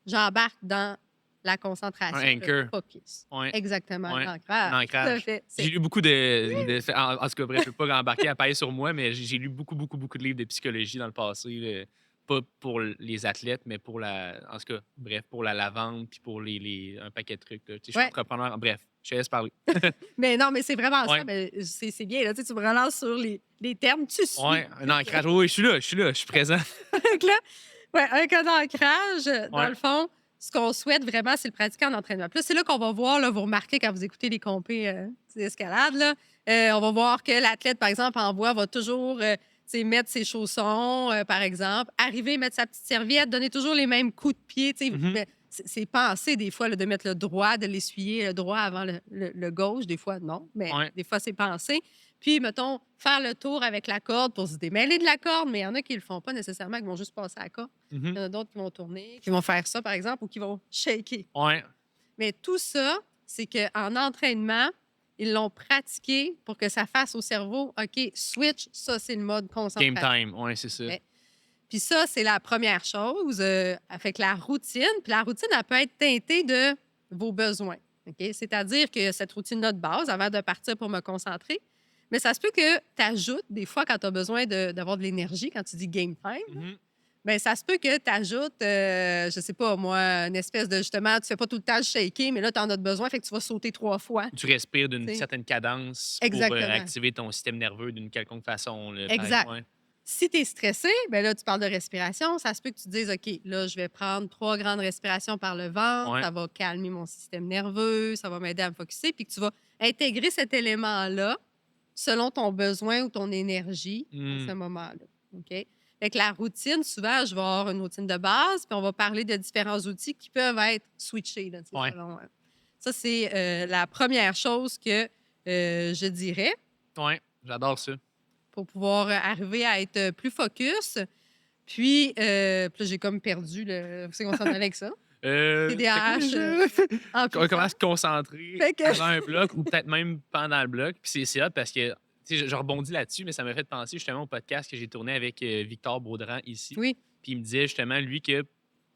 j'embarque dans la concentration, le focus. Exactement, l'ancrage. J'ai lu beaucoup en tout cas, bref, je ne peux pas embarquer à pailler sur moi, mais j'ai lu beaucoup de livres de psychologie dans le passé. Pas pour les athlètes, mais pour en tout cas, bref, pour la vente puis pour un paquet de trucs. Là. Je suis entrepreneur. Bref, je te laisse parler. Mais non, mais c'est vraiment ça. Mais c'est bien. Là, tu me relances sur les termes. Tu suis. Oui, un ancrage. Oui, je suis présent. Donc là, avec un ancrage, dans le fond, ce qu'on souhaite vraiment, c'est le pratiquer en entraînement. Puis là, c'est là qu'on va voir, là, vous remarquez quand vous écoutez les compés d'escalade, là, on va voir que l'athlète, par exemple, en voie, va toujours mettre ses chaussons, par exemple, arriver, mettre sa petite serviette, donner toujours les mêmes coups de pied, c'est pensé des fois là, de mettre le droit, de l'essuyer le droit avant le gauche. Des fois, non, mais des fois, c'est pensé. Puis, mettons, faire le tour avec la corde pour se démêler de la corde, mais il y en a qui le font pas nécessairement, qui vont juste passer à la corde. Il y en a d'autres qui vont tourner, qui vont faire ça, par exemple, ou qui vont shaker. Ouais. Mais tout ça, c'est qu'en entraînement, ils l'ont pratiqué pour que ça fasse au cerveau, OK, switch, ça, c'est le mode concentration. Game time, oui, c'est ça. Ouais. Puis ça, c'est la première chose, avec la routine. Puis la routine, elle peut être teintée de vos besoins. OK? C'est-à-dire que cette routine-là de base, avant de partir pour me concentrer, mais ça se peut que tu ajoutes, des fois, quand tu as besoin d'avoir de l'énergie, quand tu dis game time, bien, ça se peut que tu ajoutes, je sais pas, moi, une espèce de, justement, tu fais pas tout le temps le shaker, mais là, tu en as besoin, fait que tu vas sauter 3 fois. Tu respires d'une certaine cadence pour activer ton système nerveux d'une quelconque façon. Là, exact. Si tu es stressé, bien là, tu parles de respiration. Ça se peut que tu te dises, OK, là, je vais prendre 3 grandes respirations par le ventre. Ça va calmer mon système nerveux, ça va m'aider à me focusser. Puis que tu vas intégrer cet élément-là selon ton besoin ou ton énergie à ce moment-là. OK? Fait que la routine, souvent, je vais avoir une routine de base, puis on va parler de différents outils qui peuvent être switchés. Là, selon, ça, c'est la première chose que je dirais. Oui, j'adore ça. Pour pouvoir arriver à être plus focus. Puis là, j'ai comme perdu le... Vous savez qu'on s'en allait avec ça? TDAH. Comment se concentrer avant un bloc ou peut-être même pendant le bloc. Puis c'est hot parce que je rebondis là-dessus, mais ça m'a fait penser justement au podcast que j'ai tourné avec Victor Baudran ici. Oui. Puis il me disait justement, lui, que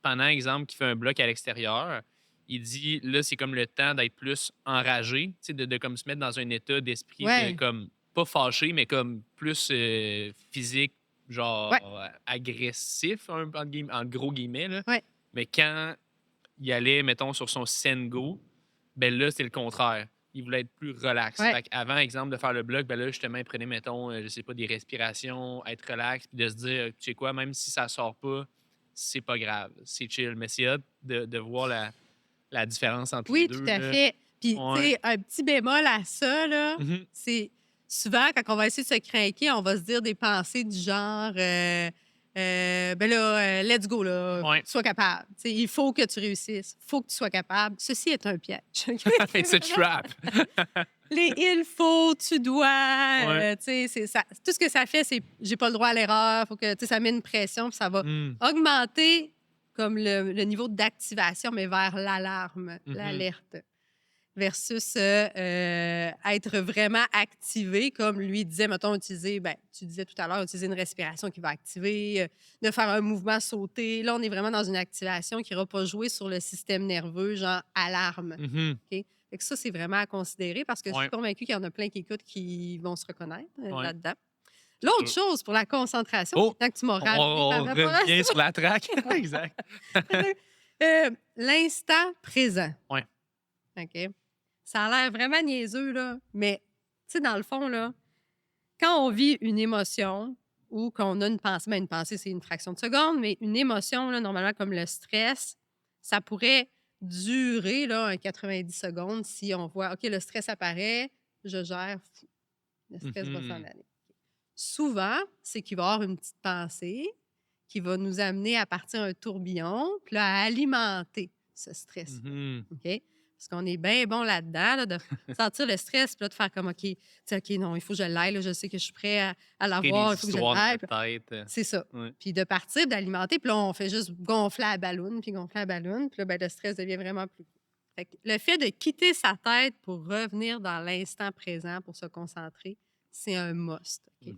pendant, exemple, qu'il fait un bloc à l'extérieur, il dit, là, c'est comme le temps d'être plus enragé, de comme se mettre dans un état d'esprit comme pas fâché, mais comme plus physique, genre agressif, en gros guillemets. Là. Mais quand il allait, mettons, sur son Sengo, ben là, c'est le contraire. Il voulait être plus relax. Fait avant, exemple, de faire le bloc, ben là, justement, il prenait, mettons, je sais pas, des respirations, être relax, puis de se dire, tu sais quoi, même si ça sort pas, c'est pas grave, c'est chill. Mais c'est hot de voir la différence entre les deux. Oui, tout à fait. Puis, tu sais, un petit bémol à ça, là, c'est souvent, quand on va essayer de se craquer, on va se dire des pensées du genre, ben là, let's go, là, sois capable. T'sais, il faut que tu réussisses, il faut que tu sois capable. Ceci est un piège. It's a trap. Il faut, tu dois. Tout ce que ça fait, c'est j'ai pas le droit à l'erreur. Faut que ça met une pression, puis ça va augmenter comme le niveau d'activation, mais vers l'alarme, l'alerte. Versus être vraiment activé, comme lui disait, mettons, utiliser, ben, tu disais tout à l'heure, utiliser une respiration qui va activer, de faire un mouvement sauté. Là, on est vraiment dans une activation qui n'ira pas jouer sur le système nerveux, genre alarme. Okay? Fait que ça, c'est vraiment à considérer parce que je suis convaincue qu'il y en a plein qui écoutent qui vont se reconnaître là-dedans. L'autre chose pour la concentration, tant que tu m'as rappelé on revient sur la traque. Exact. L'instant présent. Oui. OK? Ça a l'air vraiment niaiseux, là, mais, tu sais, dans le fond, là, quand on vit une émotion ou qu'on a une pensée, bien, une pensée, c'est une fraction de seconde, mais une émotion, là, normalement, comme le stress, ça pourrait durer, là, un 90 secondes si on voit, OK, le stress apparaît, je gère, le stress va s'en aller. Souvent, c'est qu'il va y avoir une petite pensée qui va nous amener à partir un tourbillon, puis là, à alimenter ce stress. OK? Parce qu'on est bien bon là-dedans, là, de sentir le stress, puis là, de faire comme, OK, OK, non, il faut que je l'aille, je sais que je suis prêt à l'avoir, il faut que je l'aille. C'est ça. Puis de partir, d'alimenter, puis là, on fait juste gonfler la balloune, puis là, ben, le stress devient vraiment plus gros. Fait que le fait de quitter sa tête pour revenir dans l'instant présent, pour se concentrer, c'est un must. Okay?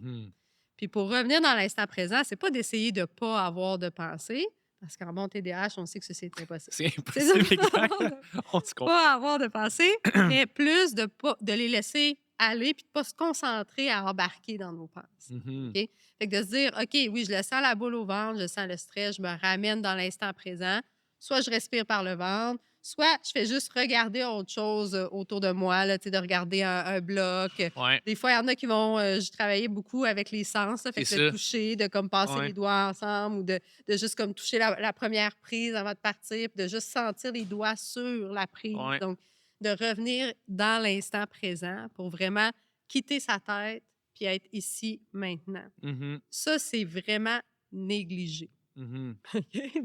Puis pour revenir dans l'instant présent, c'est pas d'essayer de ne pas avoir de pensée, parce qu'en bon TDAH, on sait que c'est impossible. C'est impossible, exact. On se comprend. Pas avoir de pensée, mais plus de les laisser aller puis de ne pas se concentrer à embarquer dans nos pensées. Okay? Fait que de se dire, OK, oui, je le sens la boule au ventre, je sens le stress, je me ramène dans l'instant présent. Soit je respire par le ventre, soit je fais juste regarder autre chose autour de moi, là, de regarder un bloc. Des fois, il y en a qui vont... je travaillais beaucoup avec les sens, là, fait que de toucher, de comme passer les doigts ensemble ou de juste comme toucher la première prise avant de partir, puis de juste sentir les doigts sur la prise. Donc, de revenir dans l'instant présent pour vraiment quitter sa tête puis être ici, maintenant. Ça, c'est vraiment négligé. Mhm.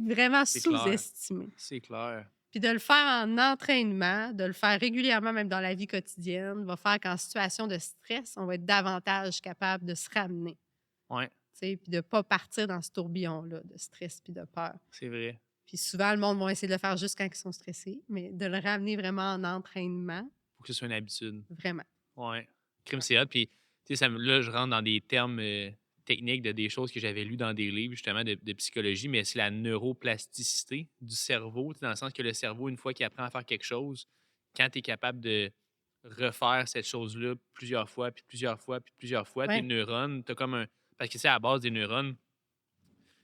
Vraiment C'est clair. sous-estimé. C'est clair. Puis de le faire en entraînement, de le faire régulièrement, même dans la vie quotidienne, va faire qu'en situation de stress, on va être davantage capable de se ramener. Ouais, Puis de ne pas partir dans ce tourbillon-là de stress puis de peur. c'est vrai. Puis souvent, le monde va essayer de le faire juste quand ils sont stressés, mais de le ramener vraiment en entraînement, Faut que ce soit une habitude. vraiment. Ouais. Crime, c'est hot. Puis, tu sais, là, je rentre dans des termes techniques de des choses que j'avais lues dans des livres, justement, de psychologie, mais c'est la neuroplasticité du cerveau, tu sais, dans le sens que le cerveau, une fois qu'il apprend à faire quelque chose, quand tu es capable de refaire cette chose-là plusieurs fois, puis plusieurs fois, puis plusieurs fois, tes Ouais. neurones, tu as comme un. Parce que c'est à la base des neurones,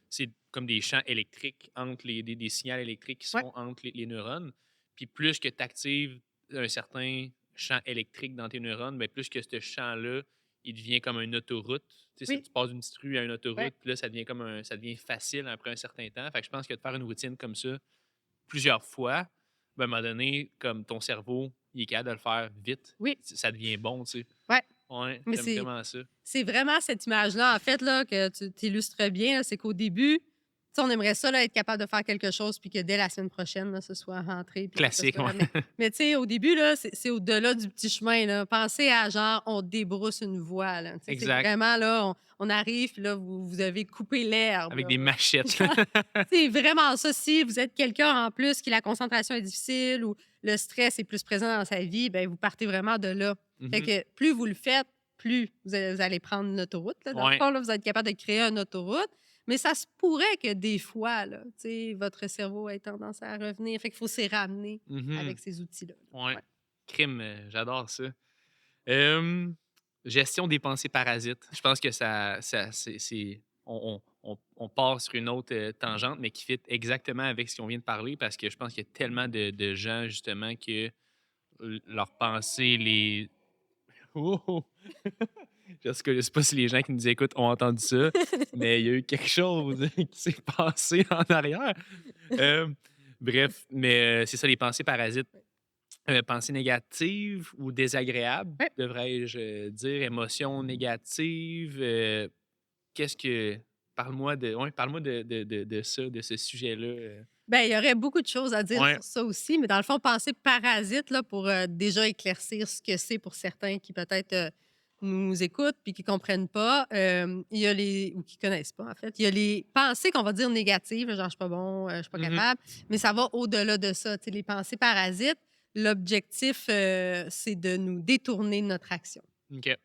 c'est comme des champs électriques entre des signaux électriques qui Ouais. sont entre les neurones. Puis plus que tu actives un certain champ électrique dans tes neurones, bien, plus que ce champ-là, il devient comme une autoroute. Tu sais, Oui. tu passes d'une petite rue à une autoroute, Ouais. puis là, ça devient ça devient facile après un certain temps. Fait que je pense que de faire une routine comme ça plusieurs fois, ben, à un moment donné, comme ton cerveau, il est capable de le faire vite. Oui. Ça devient bon, tu sais. Ouais. Ouais, Mais j'aime vraiment ça. c'est vraiment cette image-là, en fait, là, que tu illustres bien. Là, c'est qu'au début, tu sais, on aimerait ça, là, être capable de faire quelque chose, puis que dès la semaine prochaine, là, ce soit rentré. Puis que ça Classique, soit ouais. ramené. Mais tu sais, au début, là, c'est au-delà du petit chemin. Là. Pensez à genre, on débrousse une voie. Là. Tu sais, c'est Exact. vraiment là, on arrive, puis là, vous avez coupé l'herbe. Avec là. des machettes. C'est vraiment ça. Si vous êtes quelqu'un en plus qui la concentration est difficile ou le stress est plus présent dans sa vie, ben vous partez vraiment de là. Fait Mhm. que plus vous le faites, plus vous allez prendre une autoroute. Là. Dans le Ouais. fond, là, vous êtes capable de créer une autoroute. Mais ça se pourrait que des fois, là, tu sais, votre cerveau ait tendance à revenir. Fait qu'il faut s'y ramener Mhm. avec ces outils-là. Ouais. Ouais. Crime, j'adore ça. Gestion des pensées parasites. Je pense que on part sur une autre tangente, mais qui fit exactement avec ce qu'on vient de parler parce que je pense qu'il y a tellement de gens, justement, que leurs pensées les. Oh! Je ne sais pas si les gens qui nous écoutent ont entendu ça, mais il y a eu quelque chose qui s'est passé en arrière. Euh, bref, mais c'est ça, les pensées parasites. Pensée négative ou désagréable, Ouais. devrais-je dire, émotion négative. Qu'est-ce que. Parle-moi de ça, de ce sujet-là. Ben, il y aurait beaucoup de choses à dire Ouais. sur ça aussi, mais dans le fond, penser parasite, là, pour déjà éclaircir ce que c'est pour certains qui peut-être nous écoutent puis qui comprennent pas, il y a ou qui connaissent pas, en fait. Il y a les pensées qu'on va dire négatives, genre je suis pas bon, je suis pas Mhm. capable, mais ça va au-delà de ça. Tu sais, les pensées parasites, l'objectif, c'est de nous détourner de notre action. OK.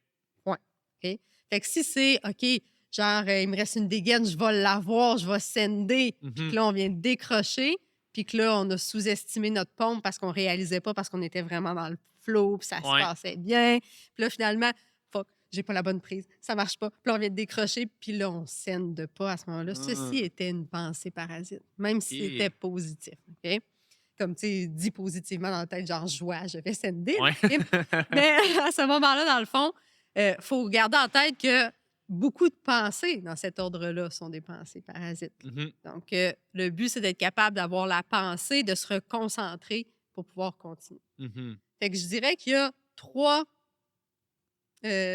Point. OK? Fait que si c'est, OK, genre, il me reste une dégaine, je vais l'avoir, je vais sender, puis Mhm. que là, on vient de décrocher, puis que là, on a sous-estimé notre pompe parce qu'on réalisait pas, parce qu'on était vraiment dans le flow, puis ça se Ouais. passait bien. Puis là, finalement, fuck, j'ai pas la bonne prise, ça marche pas. Puis là, on vient de décrocher, puis là, on scène de pas à ce moment-là. Ceci était une pensée parasite, même si Ok. c'était positif. OK? Comme, tu sais, dit positivement dans la tête, genre joie, je vais sender. Ouais. Mais à ce moment-là, dans le fond, il faut garder en tête que beaucoup de pensées dans cet ordre-là sont des pensées parasites. Mhm. Donc, le but, c'est d'être capable d'avoir la pensée, de se reconcentrer pour pouvoir continuer. Mhm. Fait que je dirais qu'il y a 3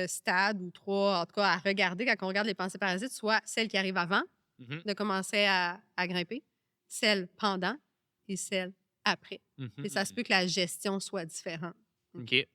stades ou 3, en tout cas, à regarder quand on regarde les pensées parasites, soit celles qui arrivent avant Mhm. de commencer à grimper, celles pendant et celles après. Mhm. Et ça se peut que la gestion soit différente. OK.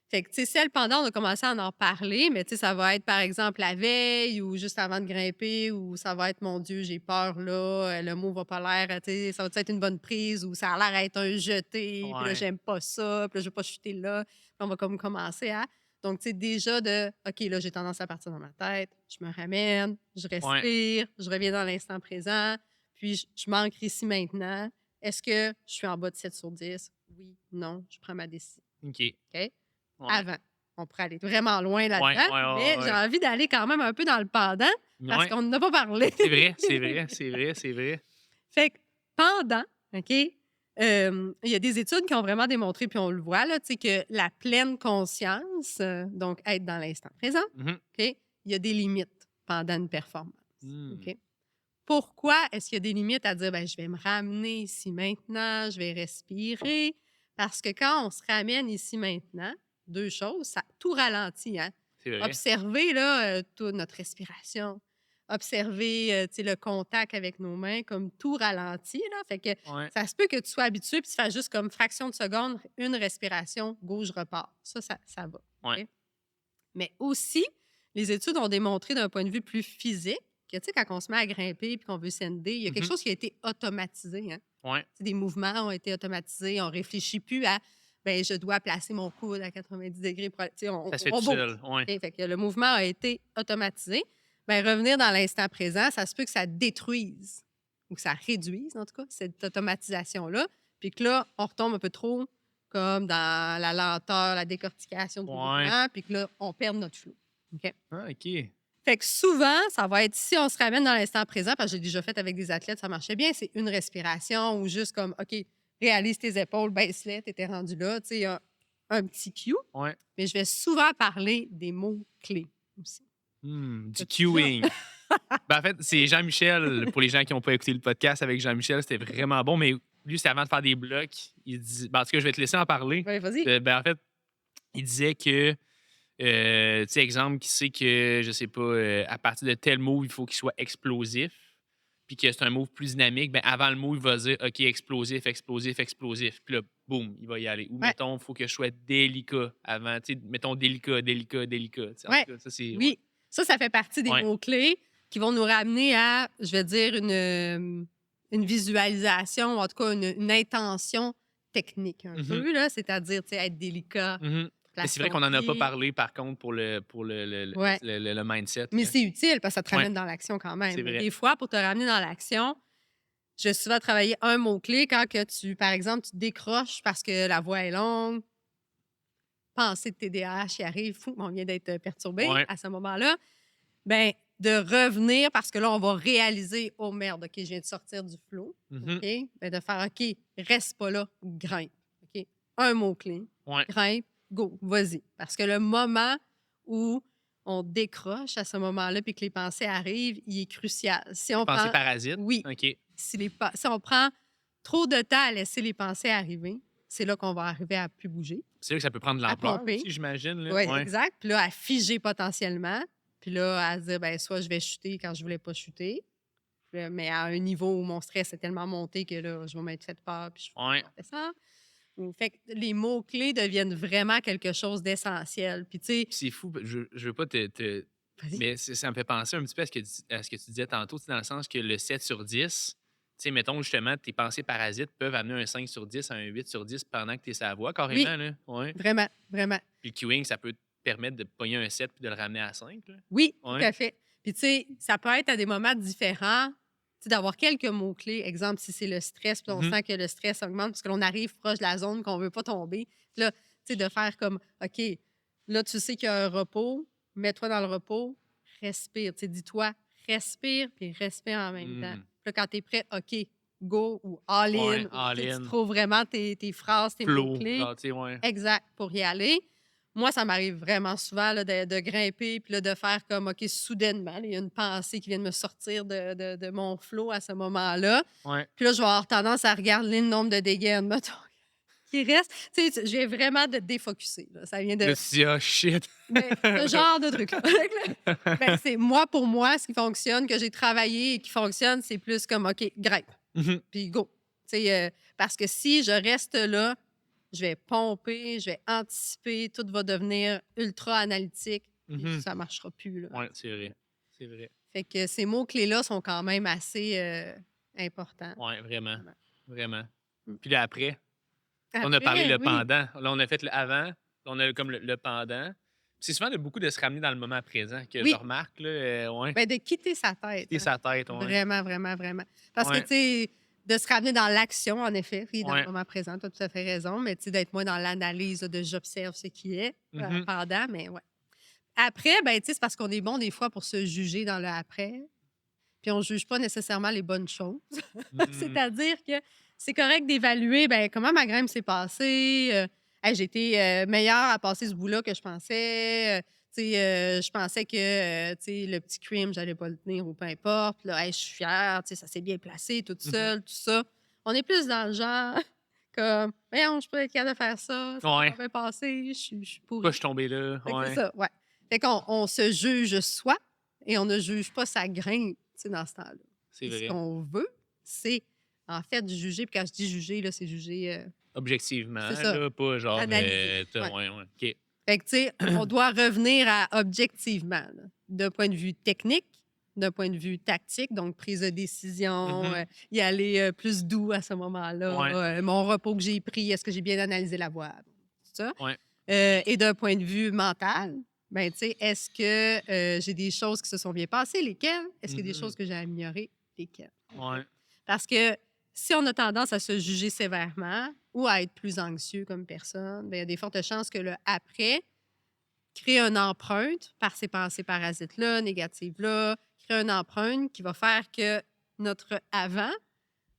Fait que, tu sais, celle pendant, on a commencé à en parler, mais tu sais, ça va être, par exemple, la veille ou juste avant de grimper ou ça va être, mon Dieu, j'ai peur là, le mot va pas l'air, tu sais, ça va être une bonne prise ou ça a l'air d'être un jeté, puis là, Ouais. j'aime pas ça, puis là, je veux pas chuter là. Puis on va comme commencer à. Donc, tu sais, déjà OK, là, j'ai tendance à partir dans ma tête, je me ramène, je respire, je reviens dans l'instant présent, puis je m'ancre ici maintenant. Est-ce que je suis en bas de 7 sur 10? Oui, non, je prends ma décision. OK. OK? Ouais. Avant. On pourrait aller vraiment loin là-dedans, Ouais, mais j'ai envie d'aller quand même un peu dans le pendant parce Ouais. qu'on n'en a pas parlé. C'est vrai, c'est vrai, c'est vrai, c'est vrai. Fait que pendant, OK, il y a des études qui ont vraiment démontré, puis on le voit, là, tu sais, que la pleine conscience, donc être dans l'instant présent, Mhm. OK, il y a des limites pendant une performance. Mm. OK? Pourquoi est-ce qu'il y a des limites à dire, ben, je vais me ramener ici maintenant, je vais respirer? Parce que quand on se ramène ici maintenant, 2 choses, ça tout ralentit. Hein? C'est vrai. Observez là, toute notre respiration. observer le contact avec nos mains, comme tout ralenti. Là. Fait que Ouais. ça se peut que tu sois habitué, puis tu fasses juste comme fraction de seconde, une respiration, go, je repars. Ça va. Ouais. OK? Mais aussi, les études ont démontré d'un point de vue plus physique que, tu sais, quand on se met à grimper puis qu'on veut sender, il y a quelque chose qui a été automatisé. Hein? Ouais. Des mouvements ont été automatisés. On ne réfléchit plus à ben je dois placer mon coude à 90 degrés. Pour, Ça se fait on tout bouge. seul. Ouais. Okay? Fait que le mouvement a été automatisé. Ben, revenir dans l'instant présent, ça se peut que ça détruise ou que ça réduise, en tout cas, cette automatisation-là. Puis que là, on retombe un peu trop comme dans la lenteur, la décortication du mouvement, puis que là, on perd notre flot. OK? Ah, OK. Fait que souvent, ça va être, si on se ramène dans l'instant présent, parce que j'ai déjà fait avec des athlètes, ça marchait bien, c'est une respiration ou juste comme, OK, réalise tes épaules, baisse-les, t'étais rendu là, tu sais, un petit cue. Ouais. Mais je vais souvent parler des mots-clés aussi. Du cueing. Ben, en fait, c'est Jean-Michel, pour les gens qui n'ont pas écouté le podcast avec Jean-Michel, c'était vraiment bon, mais lui, c'est avant de faire des blocs. Il dit, ben, en tout cas, je vais te laisser en parler. Ouais, vas-y. Ben, en fait, il disait que, tu sais, exemple, qui sait que, je sais pas, à partir de tel move, il faut qu'il soit explosif, puis que c'est un move plus dynamique, ben avant le move, il va dire, OK, explosif, explosif, explosif. Puis là, boum, il va y aller. Ou, mettons, il faut que je sois délicat avant. Tu sais, mettons, délicat, délicat, délicat. En tout cas, ça, c'est... Oui, ça fait partie des mots-clés qui vont nous ramener à, je vais dire, une visualisation, ou en tout cas, une intention technique un peu, là, c'est-à-dire, tu sais, être délicat. Mais c'est vrai qu'on n'en a pas parlé, par contre, pour le mindset. Mais c'est utile parce que ça te ramène dans l'action quand même. C'est vrai. Des fois, pour te ramener dans l'action, je vais souvent travailler un mot-clé quand que tu, par exemple, tu décroches parce que la voix est longue, pensée de TDAH qui arrive, fou, on vient d'être perturbé à ce moment-là, bien, de revenir parce que là, on va réaliser, oh merde, OK, je viens de sortir du flow. OK? Bien, de faire, OK, reste pas là, grimpe. OK? Un mot-clé, grimpe, go, vas-y. Parce que le moment où on décroche à ce moment-là puis que les pensées arrivent, il est crucial. Si on pensées parasites? Oui. OK. Si on prend trop de temps à laisser les pensées arriver, c'est là qu'on va arriver à plus bouger. C'est là que ça peut prendre de l'ampleur aussi, j'imagine. Oui, exact. Puis là, à figer potentiellement. Puis là, à se dire, ben soit je vais chuter quand je voulais pas chuter, mais à un niveau où mon stress est tellement monté que là, je vais m'être fait peur puis je vais faire ça. Fait que les mots-clés deviennent vraiment quelque chose d'essentiel. Puis, tu sais... C'est fou. Je veux pas te... Mais ça me fait penser un petit peu à ce que tu disais tantôt, dans le sens que le 7 sur 10, tu sais, mettons justement, tes pensées parasites peuvent amener un 5 sur 10 à un 8 sur 10 pendant que tu es sur la voie, carrément. Là. Ouais. Vraiment, vraiment. Puis le queuing, ça peut te permettre de pogner un 7 puis de le ramener à 5. Là. Oui, tout à fait. Puis, tu sais, ça peut être à des moments différents. D'avoir quelques mots-clés. Exemple, si c'est le stress, puis on sent que le stress augmente parce que l'on arrive proche de la zone qu'on ne veut pas tomber. Puis là, tu sais, de faire comme, OK, là, tu sais qu'il y a un repos, mets-toi dans le repos, respire. Tu sais, dis-toi, respire, puis respire en même temps. Puis là, quand tu es prêt, OK, go ou all in. All in. Tu trouves vraiment tes phrases, tes mots-clés. Exact, pour y aller. Moi, ça m'arrive vraiment souvent là, de grimper puis là, de faire comme, OK, soudainement, il y a une pensée qui vient de me sortir de mon flow à ce moment-là. Puis là, je vais avoir tendance à regarder le nombre de dégaines qui restent. Tu sais, je viens vraiment de défocusser. Là. Ça vient de... Le shit! Ce genre de truc. Ben, c'est pour moi, ce qui fonctionne, que j'ai travaillé et qui fonctionne, c'est plus comme, OK, grimpe. Puis go. Parce que si je reste là, je vais pomper, je vais anticiper, tout va devenir ultra analytique, puis ça ne marchera plus. Oui, c'est vrai. C'est vrai. Fait que ces mots-clés-là sont quand même assez importants. Oui, vraiment. Vraiment. Puis là, après, on a parlé le pendant. Là, on a fait le avant. Là, on a comme le pendant. C'est souvent beaucoup de se ramener dans le moment présent que je remarque. Là, ben, de quitter sa tête. Quitter sa tête, Vraiment, vraiment, vraiment. Parce que, tu sais, de se ramener dans l'action, en effet, oui, dans le moment présent, tu as tout à fait raison, mais d'être moins dans l'analyse, de j'observe ce qui est pendant, mais Après, ben, c'est parce qu'on est bon des fois pour se juger dans le après, puis on ne juge pas nécessairement les bonnes choses. C'est-à-dire que c'est correct d'évaluer ben, comment ma grimpe s'est passée, j'ai été meilleure à passer ce bout-là que je pensais. Je pensais que le petit cream, j'allais pas le tenir ou peu importe. Là, je suis fière, ça s'est bien placé toute seule, tout ça. On est plus dans le genre comme, voyons, je peux être capable de faire ça, ça va passer, je suis pourrie. Pourquoi je suis tombée là? C'est ça, Fait qu'on se juge soi et on ne juge pas sa grimpe, dans ce temps-là. C'est Puis ce vrai. qu'on veut, c'est en fait juger. Puis quand je dis juger, là, c'est juger, Objectivement, c'est ça, là, pas genre... analyser. Ouais. ouais, OK. Fait que, tu sais, on doit revenir à objectivement, là, d'un point de vue technique, d'un point de vue tactique, donc prise de décision, Mhm. y aller plus doux à ce moment-là, Ouais. mon repos que j'ai pris, est-ce que j'ai bien analysé la voix, tout ça. Ouais. Et d'un point de vue mental, ben, tu sais, est-ce que j'ai des choses qui se sont bien passées, lesquelles? Est-ce qu'il y a des Mhm. choses que j'ai améliorées, lesquelles? Ouais. Parce que si on a tendance à se juger sévèrement ou à être plus anxieux comme personne, ben, il y a des fortes chances que le après crée une empreinte par ces pensées parasites-là, négatives-là, crée une empreinte qui va faire que notre avant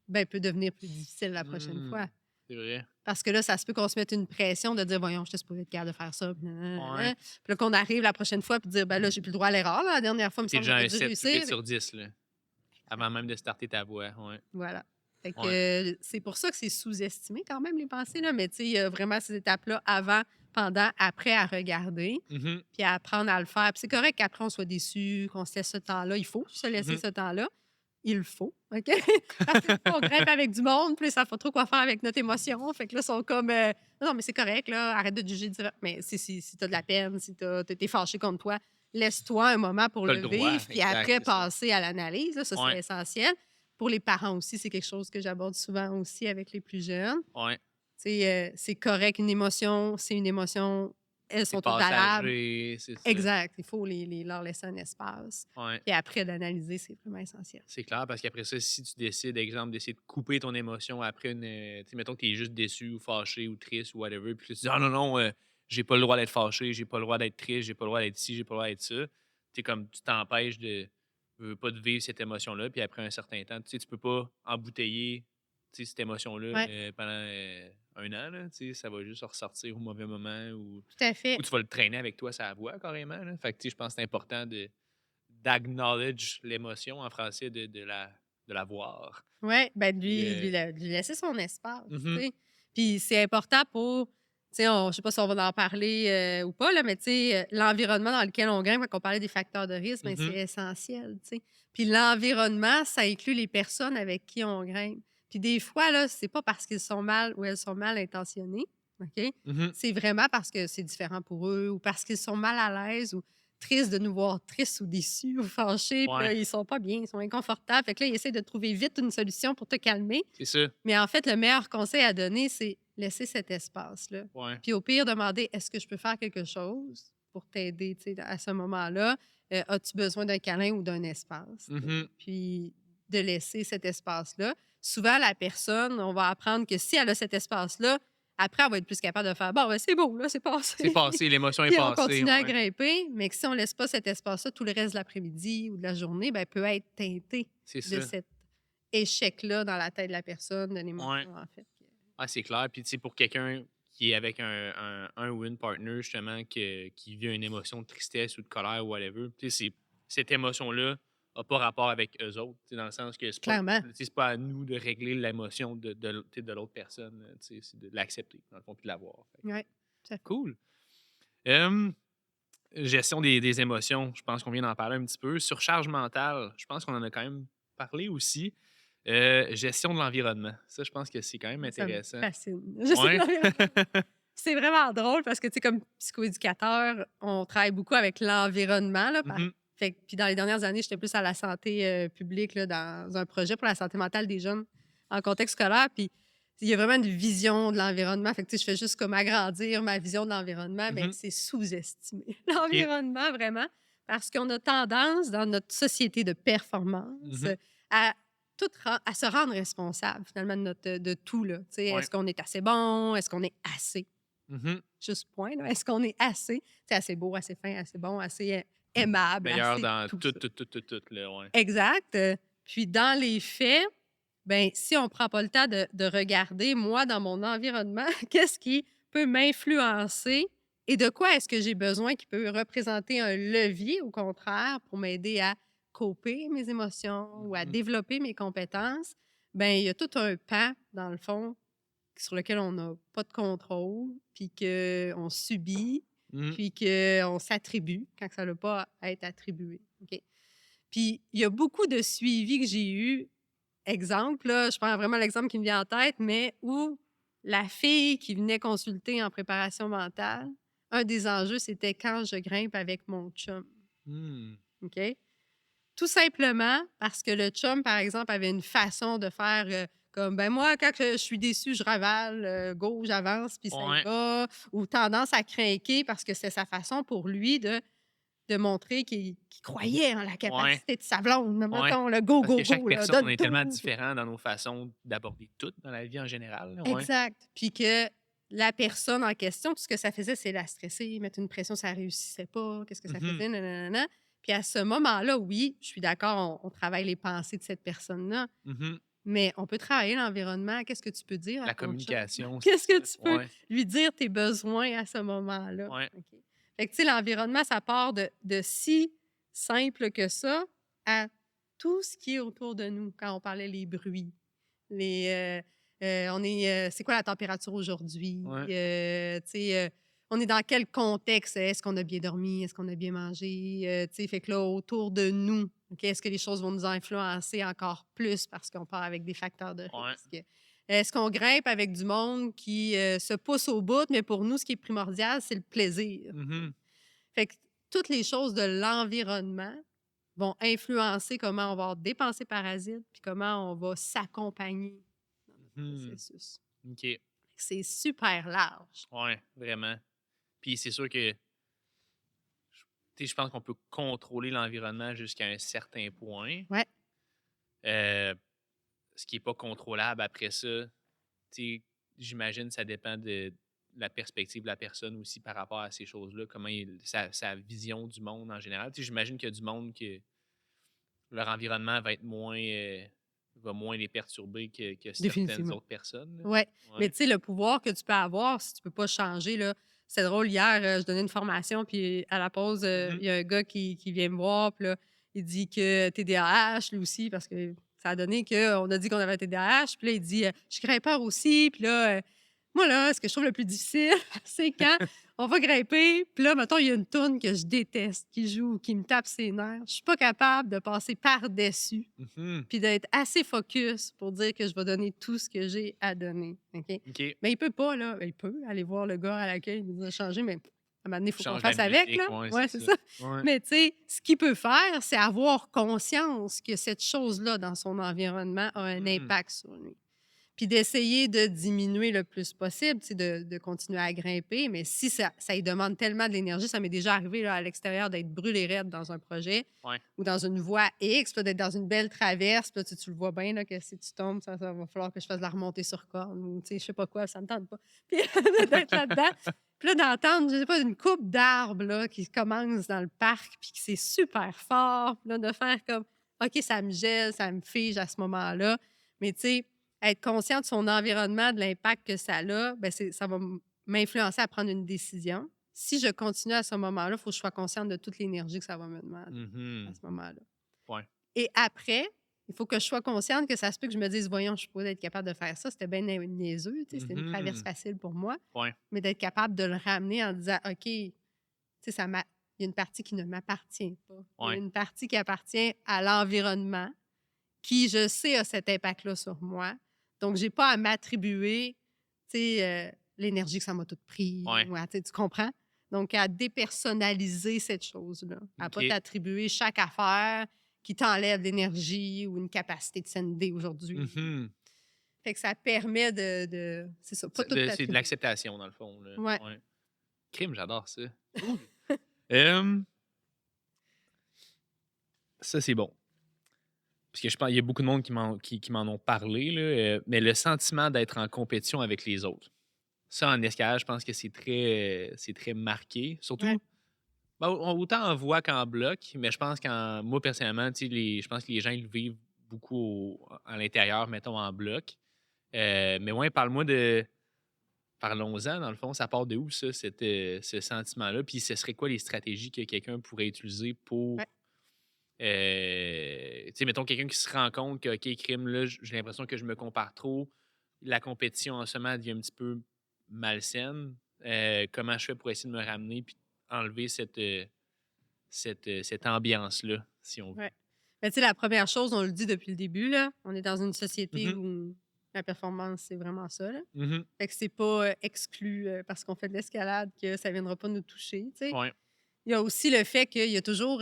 ben, peut devenir plus difficile la prochaine fois. C'est vrai. Parce que là, ça se peut qu'on se mette une pression de dire, voyons, je suis supposé être capable de faire ça. Puis, nanana. Ouais. Puis là, qu'on arrive la prochaine fois puis dire, ben là, j'ai plus le droit à l'erreur. Là. La dernière fois, il me T'es semble déjà que un j'ai dû 7 8 réussir. sur 10, là. Avant même de starter ta voix. Ouais. Voilà. Fait que, Ouais. c'est pour ça que c'est sous-estimé quand même, les pensées. Là. Mais tu sais, il y a vraiment ces étapes-là avant, pendant, après à regarder, Mhm. puis à apprendre à le faire. Puis c'est correct qu'après, on soit déçu, qu'on se laisse ce temps-là. Il faut se laisser Mhm. ce temps-là. Il le faut, OK? Parce que on grimpe avec du monde, puis là, ça fait trop quoi faire avec notre émotion. Fait que là, ils sont comme, non, mais c'est correct, là, arrête de te juger. Mais si t'as de la peine, si t'es fâché contre toi, laisse-toi un moment pour T'as le le droit, vivre, puis exact, après, c'est ça. passer à l'analyse. Là, ça, c'est Ouais. essentiel. Pour les parents aussi, c'est quelque chose que j'aborde souvent aussi avec les plus jeunes. Ouais. Tu sais, c'est correct, une émotion, c'est une émotion. Elles C'est sont toutes valables. passager, c'est ça. Exact. Il faut leur laisser un espace. Ouais. Puis après, d'analyser, c'est vraiment essentiel. C'est clair, parce qu'après ça, si tu décides, exemple, d'essayer de couper ton émotion après une. Tu sais, mettons que tu es juste déçu ou fâché ou triste ou whatever, puis que tu dis, ah non, non, j'ai pas le droit d'être fâché, j'ai pas le droit d'être triste, j'ai pas le droit d'être ci, j'ai pas le droit d'être ça. Tu sais, comme tu t'empêches de. Veux pas de vivre cette émotion-là, puis après un certain temps, tu sais, tu peux pas embouteiller tu sais, cette émotion-là Ouais. pendant un an, là, tu sais, ça va juste ressortir au mauvais moment ou Tout à fait. tu vas le traîner avec toi, ça voix carrément. Là. Fait que, tu sais, je pense que c'est important d'acknowledge l'émotion en français, de la voir. Oui, ben Puis, de lui laisser son espace, tu mhm, sais. Puis c'est important pour, tu sais, je sais pas si on va en parler ou pas, là, mais tu sais, l'environnement dans lequel on grimpe, quand on parlait des facteurs de risque, ben, c'est mhm, essentiel, tu sais. Puis l'environnement, ça inclut les personnes avec qui on grimpe. Puis des fois, là, c'est pas parce qu'ils sont mal ou elles sont mal intentionnés, OK? mhm. C'est vraiment parce que c'est différent pour eux ou parce qu'ils sont mal à l'aise ou tristes de nous voir tristes ou déçus ou fâchés. Puis là, Ouais, ils sont pas bien, ils sont inconfortables. Fait que là, ils essaient de trouver vite une solution pour te calmer. c'est ça. Mais en fait, le meilleur conseil à donner, c'est laisser cet espace-là. Ouais. Puis au pire, demander est-ce que je peux faire quelque chose pour t'aider tu sais, à ce moment-là? As-tu besoin d'un câlin ou d'un espace? Mhm. Puis de laisser cet espace-là. Souvent, la personne, on va apprendre que si elle a cet espace-là, après, elle va être plus capable de faire bon, ben, c'est beau, là, c'est passé. C'est passé, l'émotion est Puis on passée. continue à Ouais. grimper, mais que si on laisse pas cet espace-là tout le reste de l'après-midi ou de la journée, ben, peut être teinté C'est de ça. cet échec-là dans la tête de la personne, de l'émotion, Ouais. en fait. Ah, c'est clair. Puis, tu sais, pour quelqu'un qui est avec un ou une partner, justement, qui vit une émotion de tristesse ou de colère ou whatever, tu sais, cette émotion-là n'a pas rapport avec eux autres, tu sais, dans le sens que Clairement. c'est pas à nous de régler l'émotion tu sais, de l'autre personne, tu sais, c'est de l'accepter, dans le fond, puis de l'avoir. Fait que Oui, tout à fait. cool. Gestion des émotions, je pense qu'on vient d'en parler un petit peu. Surcharge mentale, je pense qu'on en a quand même parlé aussi. Gestion de l'environnement, ça, je pense que c'est quand même Ça me intéressant. fascine. Je sais Ouais. l'environnement. C'est vraiment drôle parce que, tu sais, comme psychoéducateur, on travaille beaucoup avec l'environnement. Là, Mhm, puis dans les dernières années, j'étais plus à la santé publique là, dans un projet pour la santé mentale des jeunes en contexte scolaire. Puis il y a vraiment une vision de l'environnement. Fait que, tu sais, je fais juste comme agrandir ma vision de l'environnement, mais mhm. c'est sous-estimé. L'environnement, vraiment, parce qu'on a tendance, dans notre société de performance, Mhm. à à se rendre responsable, finalement, de tout. Là. Tu sais, Ouais. est-ce qu'on est assez bon? Est-ce qu'on est assez? Mhm. Juste point. Là. Est-ce qu'on est assez? C'est assez beau, assez fin, assez bon, assez aimable, Meilleur assez dans tout tout, ça. tout, là, ouais. Exact. Puis dans les faits, ben si on prend pas le temps de regarder, moi, dans mon environnement, qu'est-ce qui peut m'influencer et de quoi est-ce que j'ai besoin qui peut représenter un levier, au contraire, pour m'aider à coper mes émotions ou à Mhm. développer mes compétences, ben il y a tout un pan, dans le fond, sur lequel on n'a pas de contrôle, puis qu'on subit, Mhm. puis qu'on s'attribue quand ça n'a pas à être attribué. OK? Puis, il y a beaucoup de suivis que j'ai eu. Exemple, là, je prends vraiment l'exemple qui me vient en tête, mais où la fille qui venait consulter en préparation mentale, un des enjeux, c'était quand je grimpe avec mon chum. Hmm. OK? Tout simplement parce que le chum, par exemple, avait une façon de faire comme, ben moi, quand je suis déçue, je ravale, go, j'avance, puis ça y Ouais. va, ou tendance à craquer parce que c'est sa façon pour lui de montrer qu'il croyait en la Ouais. capacité de sa blonde. Là, Ouais. mettons, le go, Parce que go, chaque go, là, personne, on donne est tellement tout. différents dans nos façons d'aborder tout dans la vie en général. Là. Ouais. Exact. Puis que la personne en question, tout ce que ça faisait, c'est la stresser, mettre une pression, ça réussissait pas, qu'est-ce que ça Mhm. faisait, nanana. Puis à ce moment-là, oui, je suis d'accord, on travaille les pensées de cette personne-là, Mhm. mais on peut travailler l'environnement. Qu'est-ce que tu peux dire à La ton chum? communication, c'est Qu'est-ce que ça. tu peux Ouais. lui dire tes besoins à ce moment-là? Ouais. OK. Fait que, tu sais, l'environnement, ça part de si simple que ça à tout ce qui est autour de nous. Quand on parlait les bruits, c'est quoi la température aujourd'hui? Ouais. Tu sais, on est dans quel contexte? Est-ce qu'on a bien dormi? Est-ce qu'on a bien mangé? Tu sais, fait que là, autour de nous, OK, est-ce que les choses vont nous influencer encore plus parce qu'on part avec des facteurs de Ouais. risque? Est-ce qu'on grimpe avec du monde qui se pousse au bout, mais pour nous, ce qui est primordial, c'est le plaisir. Mhm. Fait que toutes les choses de l'environnement vont influencer comment on va dépenser parasites puis comment on va s'accompagner dans notre Mhm. processus. OK. C'est super large. Ouais, vraiment. Puis c'est sûr que je pense qu'on peut contrôler l'environnement jusqu'à un certain point. Ouais, Euh, Ce qui n'est pas contrôlable après ça, j'imagine que ça dépend de la perspective de la personne aussi par rapport à ces choses-là, comment sa vision du monde en général. J'imagine qu'il y a du monde que leur environnement va être moins va moins les perturber que certaines définitivement. autres personnes. Là. Ouais, mais Ouais. tu sais, le pouvoir que tu peux avoir si tu peux pas changer, là. C'est drôle, hier, je donnais une formation, puis à la pause, il Mhm. y a un gars qui vient me voir, puis là, il dit que TDAH, lui aussi, parce que ça a donné qu'on a dit qu'on avait TDAH, puis là, il dit je suis grimpeur aussi, puis là, moi, là, ce que je trouve le plus difficile, c'est quand on va grimper, puis là, mettons, il y a une toune que je déteste, qui joue, qui me tape ses nerfs. Je suis pas capable de passer par-dessus Mhm. puis d'être assez focus pour dire que je vais donner tout ce que j'ai à donner, OK? OK. Mais il peut pas, là. Il peut aller voir le gars à l'accueil, lui dire changer, mais à un moment donné, il faut qu'on Change la fasse avec, musique, là. ouais, Ouais, c'est c'est ça. ça. Ouais. Mais tu sais, ce qu'il peut faire, c'est avoir conscience que cette chose-là dans son environnement a un Mhm. impact sur lui. Puis d'essayer de diminuer le plus possible, tu sais, de continuer à grimper. Mais si ça lui demande tellement de l'énergie, ça m'est déjà arrivé là, à l'extérieur d'être brûlé raide dans un projet Ouais. ou dans une voie X, puis là, d'être dans une belle traverse. Puis là, tu le vois bien là, que si tu tombes, ça va falloir que je fasse la remontée sur corde ou tu sais, je sais pas quoi, ça me tente pas. Puis d'être là-dedans. Puis là, d'entendre, je sais pas, une coupe d'arbres là, qui commence dans le parc, puis que c'est super fort. Puis là, de faire comme, OK, ça me gèle, ça me fige à ce moment-là. Mais tu sais, être conscient de son environnement, de l'impact que ça a, ben ça va m'influencer à prendre une décision. Si je continue à ce moment-là, il faut que je sois consciente de toute l'énergie que ça va me demander à Mhm. ce moment-là. Ouais. Et après, il faut que je sois consciente que ça se peut que je me dise, voyons, je pourrais être capable de faire ça. C'était bien niaiseux, tu sais, c'était une traverse Mhm. facile pour moi. Ouais. Mais d'être capable de le ramener en disant, OK, tu sais, il y a une partie qui ne m'appartient pas. Il y a Ouais. une partie qui appartient à l'environnement qui, je sais, a cet impact-là sur moi. Donc, j'ai pas à m'attribuer, tu sais, l'énergie que ça m'a toute pris. Ouais. Tu comprends? Donc, à dépersonnaliser cette chose-là. À pas OK. t'attribuer chaque affaire qui t'enlève l'énergie ou une capacité de sender aujourd'hui. Mhm. Fait que ça permet c'est ça, pas tout C'est de t'attribuer. l'acceptation, dans le fond. Là. Ouais. Ouais. Crime, j'adore ça. Cool. Euh, Ça, c'est bon. Parce que je pense qu'il y a beaucoup de monde qui m'en ont parlé, là, mais le sentiment d'être en compétition avec les autres. Ça, en escalade, je pense que c'est très marqué. Surtout, Ouais. ben, autant en voix qu'en bloc, mais je pense moi, personnellement, je pense que les gens ils le vivent beaucoup à l'intérieur, mettons, en bloc. Mais ouais, parle-moi de. Parlons-en, dans le fond, ça part de où, ça, ce sentiment-là? Puis ce serait quoi les stratégies que quelqu'un pourrait utiliser pour. Ouais. Tu sais, mettons quelqu'un qui se rend compte que, OK, crime, là, j'ai l'impression que je me compare trop. La compétition en ce moment devient un petit peu malsaine. Comment je fais pour essayer de me ramener puis enlever cette ambiance-là, si on veut? Ouais. Mais tu sais, la première chose, on le dit depuis le début, là, on est dans une société Mhm. où la performance, c'est vraiment ça. Là. Mhm. Fait que c'est pas exclu parce qu'on fait de l'escalade que ça viendra pas nous toucher. Tu sais. Ouais. Il y a aussi le fait qu'il y a toujours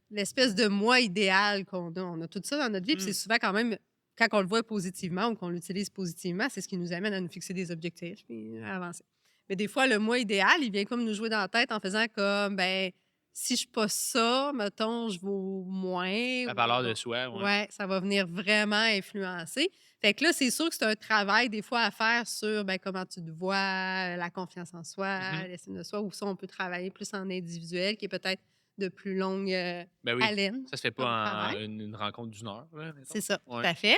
l'espèce de moi idéal qu'on a. On a tout ça dans notre vie, puis c'est Mm. souvent quand même, quand on le voit positivement ou qu'on l'utilise positivement, c'est ce qui nous amène à nous fixer des objectifs et à avancer. Mais des fois, le moi idéal, il vient comme nous jouer dans la tête en faisant comme, ben, si je pas ça, mettons, je vaux moins. La Ou, valeur de soi, ouais. ouais, ça va venir vraiment influencer. Fait que là, c'est sûr que c'est un travail des fois à faire sur ben, comment tu te vois, la confiance en soi, Mhm. l'estime de soi, ou ça, on peut travailler plus en individuel, qui est peut-être de plus longue Ben oui. haleine Ça se fait comme pas travail. en une rencontre d'une heure, là, mettons. C'est ça, tout Ouais. à fait.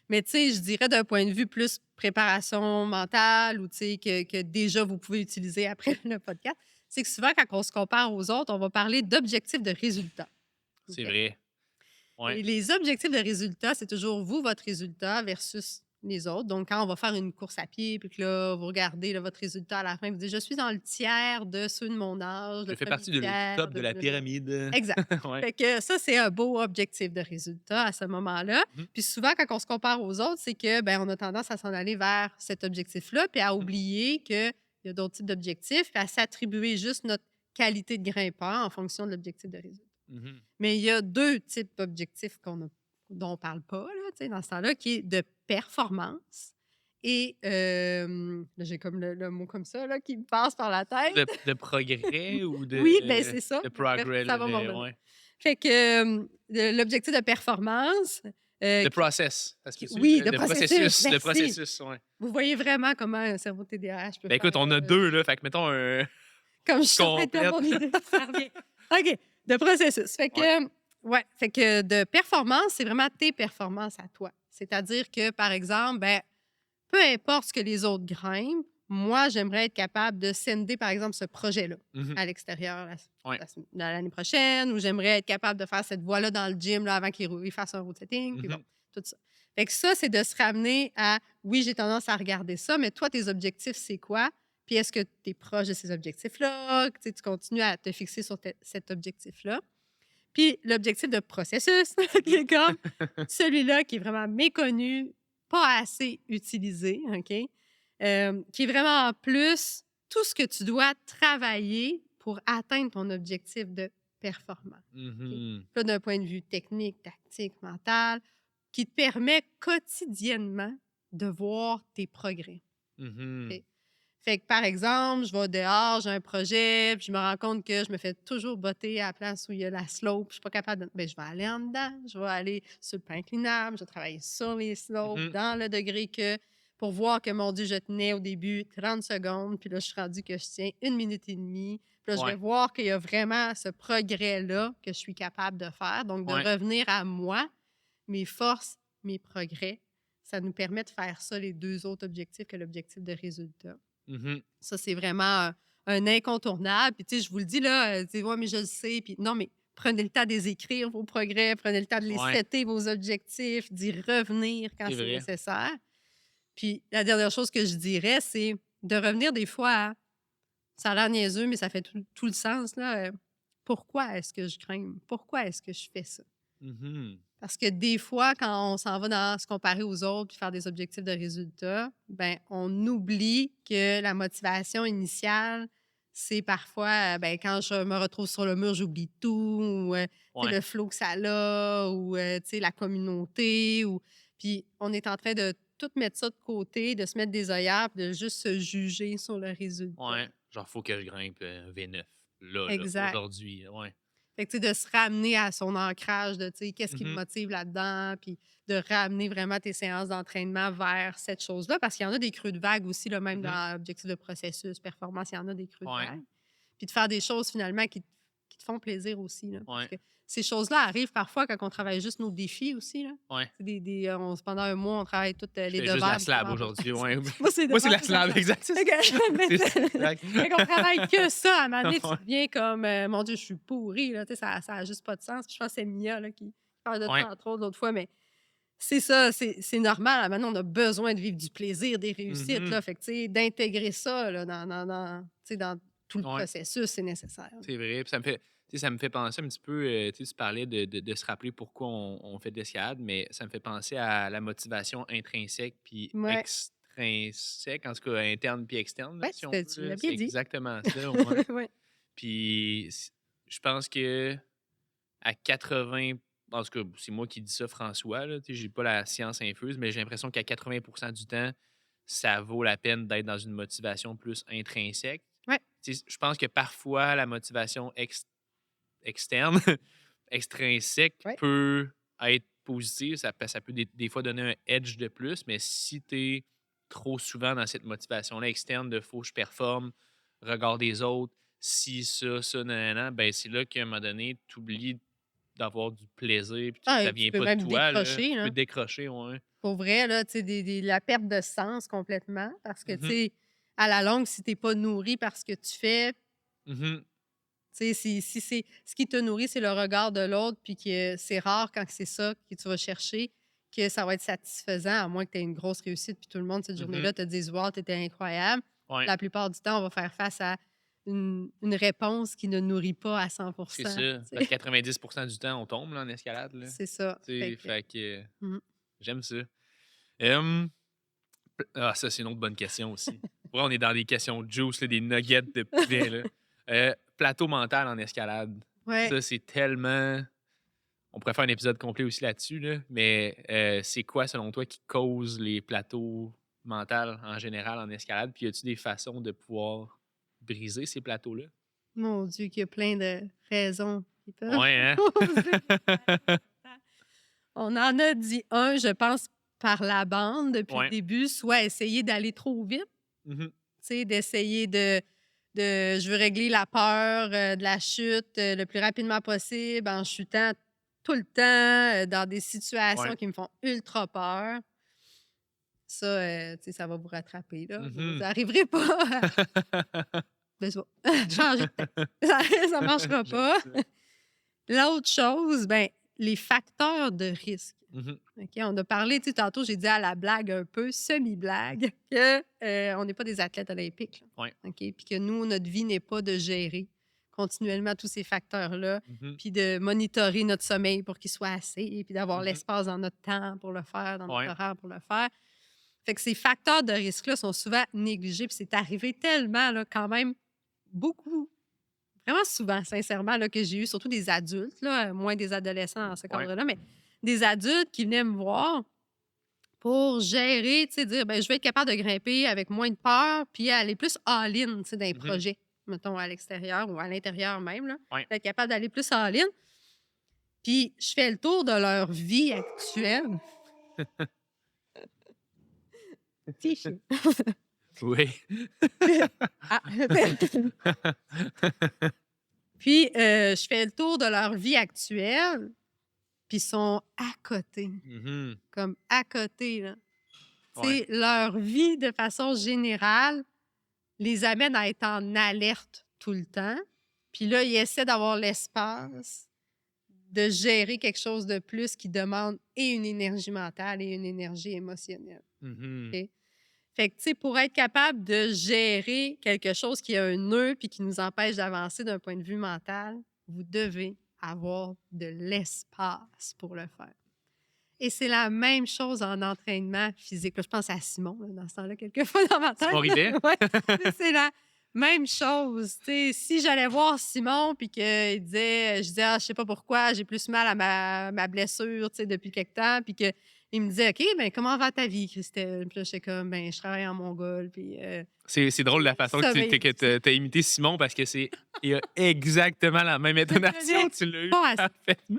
Mais tu sais, je dirais d'un point de vue plus préparation mentale ou tu sais, que déjà vous pouvez utiliser après le podcast, c'est que souvent, quand on se compare aux autres, on va parler d'objectifs de résultats. C'est OK? vrai. Ouais. Et les objectifs de résultats, c'est toujours vous, votre résultat versus les autres. Donc, quand on va faire une course à pied, puis que là, vous regardez là, votre résultat à la fin, vous dites, je suis dans le tiers de ceux de mon âge, Je le fais premier partie du tiers top de la blablabla. pyramide. Exact. Ouais. Fait que ça, c'est un beau objectif de résultat à ce moment-là. Mhm. Puis souvent, quand on se compare aux autres, c'est que ben, on a tendance à s'en aller vers cet objectif-là, puis à oublier qu'il y a d'autres types d'objectifs, puis à s'attribuer juste notre qualité de grimpeur en fonction de l'objectif de résultat. Mhm. Mais il y a deux types d'objectifs dont on ne parle pas là, tu sais, dans ce temps-là, qui est de performance et là, j'ai comme le mot comme ça là, qui me passe par la tête. De progrès ou Oui, ben c'est ça. de Bref, progrès, ça là, va me revenir. ouais. Fait que l'objectif de performance, De process. Ça se peut-tu? oui, de De processus. processus. De Merci. processus, ouais. Vous voyez vraiment comment un cerveau TDAH peut Ben écoute, faire, on a deux, là. Fait que mettons un. comme je suis en train de perdre mon idée, ça revient. OK, de processus. Fait que, fait que de performance, c'est vraiment tes performances à toi. C'est-à-dire que, par exemple, ben, peu importe ce que les autres grimpent, moi, j'aimerais être capable de sender, par exemple, ce projet-là Mhm. à l'extérieur Ouais. l'année prochaine, ou j'aimerais être capable de faire cette voie-là dans le gym là, avant qu'il fasse un road setting, puis bon, Mhm. tout ça. Fait que ça, c'est de se ramener à, oui, j'ai tendance à regarder ça, mais toi, tes objectifs, c'est quoi? Puis est-ce que tu es proche de ces objectifs-là? Tu sais, tu continues à te fixer sur cet objectif-là. Puis l'objectif de processus, qui est comme celui-là qui est vraiment méconnu, pas assez utilisé, OK? Qui est vraiment en plus tout ce que tu dois travailler pour atteindre ton objectif de performance. Mhm. Là, d'un point de vue technique, tactique, mental, qui te permet quotidiennement de voir tes progrès. Mhm. OK. Fait que, par exemple, je vais dehors, j'ai un projet, puis je me rends compte que je me fais toujours botter à la place où il y a la slope. Je suis pas capable de. Ben, je vais aller en dedans, je vais aller sur le plan inclinable, je vais travailler sur les slopes, Mhm. dans le degré que, pour voir que, mon Dieu, je tenais au début 30 secondes, puis là, je suis rendue que je tiens 1 minute et demie. Puis là, je vais Ouais. voir qu'il y a vraiment ce progrès-là que je suis capable de faire. Donc, de Ouais. revenir à moi, mes forces, mes progrès, ça nous permet de faire ça, les deux autres objectifs que l'objectif de résultat. Mhm. Ça, c'est vraiment un incontournable. Puis, tu sais, je vous le dis, là, tu sais, ouais, mais je le sais. Puis, non, mais prenez le temps de les écrire, vos progrès, prenez le temps de les Ouais. setter, vos objectifs, d'y revenir quand C'est c'est vrai. nécessaire. Puis, la dernière chose que je dirais, c'est de revenir des fois à, ça a l'air niaiseux, mais ça fait tout le sens, là. Pourquoi est-ce que je grimpe? Pourquoi est-ce que je fais ça? Mhm. Parce que des fois, quand on s'en va dans se comparer aux autres puis faire des objectifs de résultats, ben on oublie que la motivation initiale, c'est parfois, ben, quand je me retrouve sur le mur, j'oublie tout, ou tu sais, Ouais. le flow que ça a, ou tu sais, la communauté. Puis on est en train de tout mettre ça de côté, de se mettre des œillères, puis de juste se juger sur le résultat. Ouais. Genre, faut que je grimpe V9. Là, Exact. aujourd'hui. Ouais. Fait que, tu sais, de se ramener à son ancrage de, tu sais, qu'est-ce qui me Mhm. motive là-dedans, puis de ramener vraiment tes séances d'entraînement vers cette chose-là, parce qu'il y en a des creux de vague aussi, là, même Mhm. dans l'objectif de processus, performance, il y en a des creux de Ouais. vague. Puis de faire des choses, finalement, qui te font plaisir aussi, là, parce Ouais. que ces choses-là arrivent parfois quand on travaille juste nos défis aussi, là. Ouais. C'est pendant un mois, on travaille toutes Je les fais juste devers. la slab aujourd'hui. Ouais. Moi, c'est Moi, c'est la devers, slab, exact. Fait que- C'est exact. Fait qu'on travaille que ça. À un moment donné, tu Ouais. deviens comme, mon Dieu, je suis pourrie. Là, tu sais, ça n'a juste pas de sens. Puis je pense que c'est Mia là, qui parle de Ouais. ça, entre autres, l'autre fois. Mais c'est ça, c'est normal. Là, maintenant, on a besoin de vivre du plaisir, des réussites. Mhm. Là, fait que, tu sais, d'intégrer ça là, dans tout le Ouais. processus, c'est nécessaire. C'est vrai. Puis ça me fait. ça me fait penser un petit peu, tu parlais de se rappeler pourquoi on fait de l'escalade, mais ça me fait penser à la motivation intrinsèque puis Ouais. extrinsèque, en tout cas interne puis externe, là, Ouais, si on tu veut, l'as là. bien C'est dit. exactement ça, ouais. Ouais. Puis je pense que à 80, en tout cas, c'est moi qui dis ça, François, là, j'ai pas la science infuse, mais j'ai l'impression qu'à 80 du temps, ça vaut la peine d'être dans une motivation plus intrinsèque. Ouais. Je pense que parfois, la motivation externe, extrinsèque, Ouais. peut être positive. Ça peut des fois donner un edge de plus, mais si tu es trop souvent dans cette motivation-là externe de faut que je performe, regard des autres, si ça, nanana, ben c'est là qu'à un moment donné, tu oublies d'avoir du plaisir, puis Ah, ça et tu vient peux pas de même toi, là. décrocher, Tu peux là. décrocher, ouais. Pour vrai, là, tu sais, la perte de sens complètement. Parce que, tu Mhm, sais, à la longue, si t'es pas nourri par ce que tu fais, mhm, tu sais, si c'est ce qui te nourrit, c'est le regard de l'autre, puis que c'est rare quand c'est ça que tu vas chercher, que ça va être satisfaisant, à moins que tu aies une grosse réussite, puis tout le monde, cette mhm. journée-là, te dise Wow, t'étais incroyable. Ouais, La plupart du temps, on va faire face à une réponse qui ne nourrit pas à 100 c'est tu ça. Parce sais. que 90 du temps, on tombe là, en escalade, là. C'est ça. Fait Tu sais, que, fait que mhm. j'aime ça. Ça, c'est une autre bonne question aussi. Ouais, on est dans des questions de juice, là, des nuggets de poulet, là. Plateau mental en escalade. Ouais. Ça, c'est tellement. On pourrait faire un épisode complet aussi là-dessus, là. Mais c'est quoi, selon toi, qui cause les plateaux mentaux en général en escalade? Puis y a-tu des façons de pouvoir briser ces plateaux-là? Mon Dieu, qu'il y a plein de raisons qui peuvent Ouais, hein? causer. On en a dit un, je pense, par la bande depuis le Ouais. début, soit essayer d'aller trop vite, Mhm. tu sais, d'essayer je veux régler la peur de la chute le plus rapidement possible en chutant tout le temps dans des situations Ouais. qui me font ultra peur. Ça, tu sais, ça va vous rattraper, là. Vous Mhm. n'arriverez pas à ben, c'est ça. Changer de tête. Ça marchera J'aime pas. ça. L'autre chose, ben, les facteurs de risque. Mhm. OK, on a parlé, tu sais, tantôt, j'ai dit à la blague un peu, semi-blague, que on n'est pas des athlètes olympiques. Là. Ouais. OK? Puis que nous, notre vie n'est pas de gérer continuellement tous ces facteurs-là, Mhm. puis de monitorer notre sommeil pour qu'il soit assez, puis d'avoir Mhm. l'espace dans notre temps pour le faire, dans notre Ouais. horaire pour le faire. Fait que ces facteurs de risque-là sont souvent négligés, puis c'est arrivé tellement, là, quand même, beaucoup, vraiment souvent, sincèrement, là, que j'ai eu, surtout des adultes, là, moins des adolescents dans ce Ouais. cadre-là, mais des adultes qui venaient me voir pour gérer, tu sais, dire, ben, je vais être capable de grimper avec moins de peur, puis aller plus all-in, tu sais, dans les Mhm. projets, mettons, à l'extérieur ou à l'intérieur même, là. Ouais. Être capable d'aller plus all-in. Puis je fais le tour de leur vie actuelle. Si, je- Oui. Ah. Puis je fais le tour de leur vie actuelle, puis ils sont à côté, Mhm. comme à côté, là. Tu Ouais. sais, leur vie, de façon générale, les amène à être en alerte tout le temps. Puis là, ils essaient d'avoir l'espace de gérer quelque chose de plus qui demande et une énergie mentale et une énergie émotionnelle. Mhm. OK? Fait que, tu sais, pour être capable de gérer quelque chose qui a un nœud puis qui nous empêche d'avancer d'un point de vue mental, vous devez avoir de l'espace pour le faire. Et c'est la même chose en entraînement physique. Là, je pense à Simon, là, dans ce temps-là, quelquefois dans ma tête. Simon Rivet? Ouais, c'est la même chose. Tu sais, si j'allais voir Simon puis qu'il disait, je disais, ah, je sais pas pourquoi, j'ai plus mal à ma blessure, tu sais, depuis quelque temps, puis que il me disait, OK, ben comment va ta vie, Christelle? Puis là, j'étais comme, ben je travaille en mongol, puis C'est drôle la façon que sommeil. tu as imité Simon parce que il a exactement la même intonation. Tu l'as eu Pas assez. parfaitement.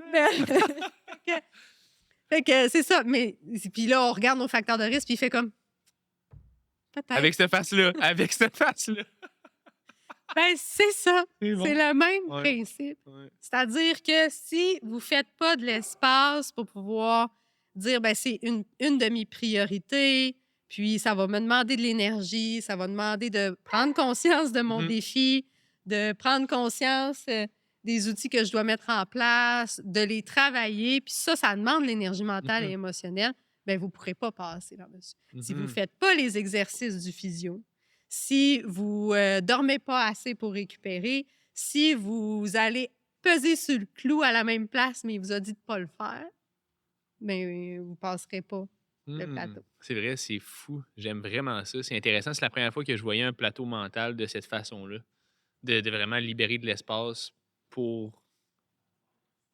Fait que c'est ça. Mais puis là, on regarde nos facteurs de risque, puis il fait comme, peut-être. Avec cette face-là. Avec cette face-là. Ben, c'est ça. C'est bon. C'est le même Ouais. principe. Ouais. C'est-à-dire que si vous ne faites pas de l'espace pour pouvoir dire, ben, c'est une de mes priorités, puis ça va me demander de l'énergie, ça va demander de prendre conscience de mon Mhm. défi, de prendre conscience des outils que je dois mettre en place, de les travailler, puis ça demande l'énergie mentale et Mhm. émotionnelle, ben, vous ne pourrez pas passer par-dessus. Si vous ne Mhm. faites pas les exercices du physio, si vous dormez pas assez pour récupérer, si vous allez pesé sur le clou à la même place, mais il vous a dit de ne pas le faire, mais vous ne passerez pas le plateau. C'est vrai, c'est fou. J'aime vraiment ça. C'est intéressant. C'est la première fois que je voyais un plateau mental de cette façon-là. De vraiment libérer de l'espace pour,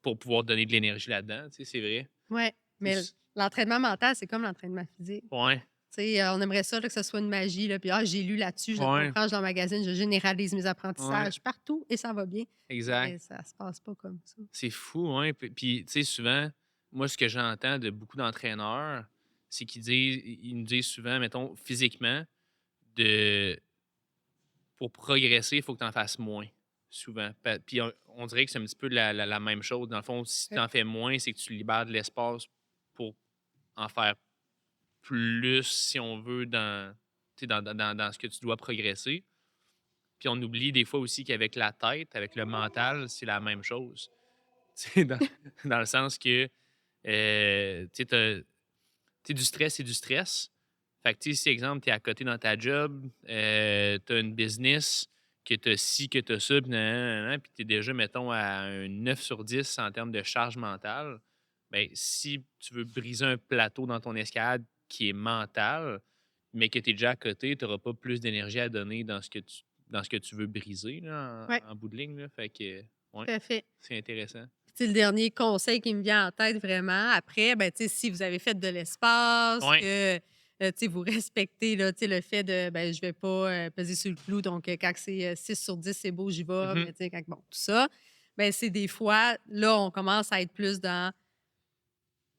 pour pouvoir donner de l'énergie là-dedans. Tu sais, c'est vrai. Oui, mais l'entraînement mental, c'est comme l'entraînement physique. Ouais. Tu sais, on aimerait ça là, que ce soit une magie. Là, puis j'ai lu là-dessus, je le Ouais. comprends, je l'emmagasine, je généralise mes apprentissages Ouais. partout et ça va bien. Exact. Mais ça se passe pas comme ça. C'est fou, hein. Puis, tu sais, souvent, moi, ce que j'entends de beaucoup d'entraîneurs, c'est ils nous disent souvent, mettons, physiquement, de pour progresser, il faut que tu en fasses moins, souvent. Puis on dirait que c'est un petit peu la même chose. Dans le fond, si tu en fais moins, c'est que tu libères de l'espace pour en faire plus, si on veut, tu sais, dans ce que tu dois progresser. Puis on oublie des fois aussi qu'avec la tête, avec le mental, c'est la même chose. Tu sais, dans le sens que, tu sais, du stress, c'est du stress. Fait que, tu sais, si, exemple, tu es à côté dans ta job, tu as une business, que tu as ci, que tu as ça, puis tu es déjà, mettons, à un 9 sur 10 en termes de charge mentale, bien, si tu veux briser un plateau dans ton escalade qui est mental, mais que tu es déjà à côté, tu n'auras pas plus d'énergie à donner dans ce que tu veux briser là, Oui, en bout de ligne. Là. Fait que, ouais, tout à fait. c'est intéressant. Tu sais, le dernier conseil qui me vient en tête vraiment, après, ben, tu sais, si vous avez fait de l'espace, Ouais. que tu sais, vous respectez là, tu sais, le fait de ben, je vais pas peser sur le clou, donc quand c'est 6 sur 10, c'est beau, j'y vais, mais tu sais, bon, tout ça, ben, c'est des fois, là, on commence à être plus dans, tu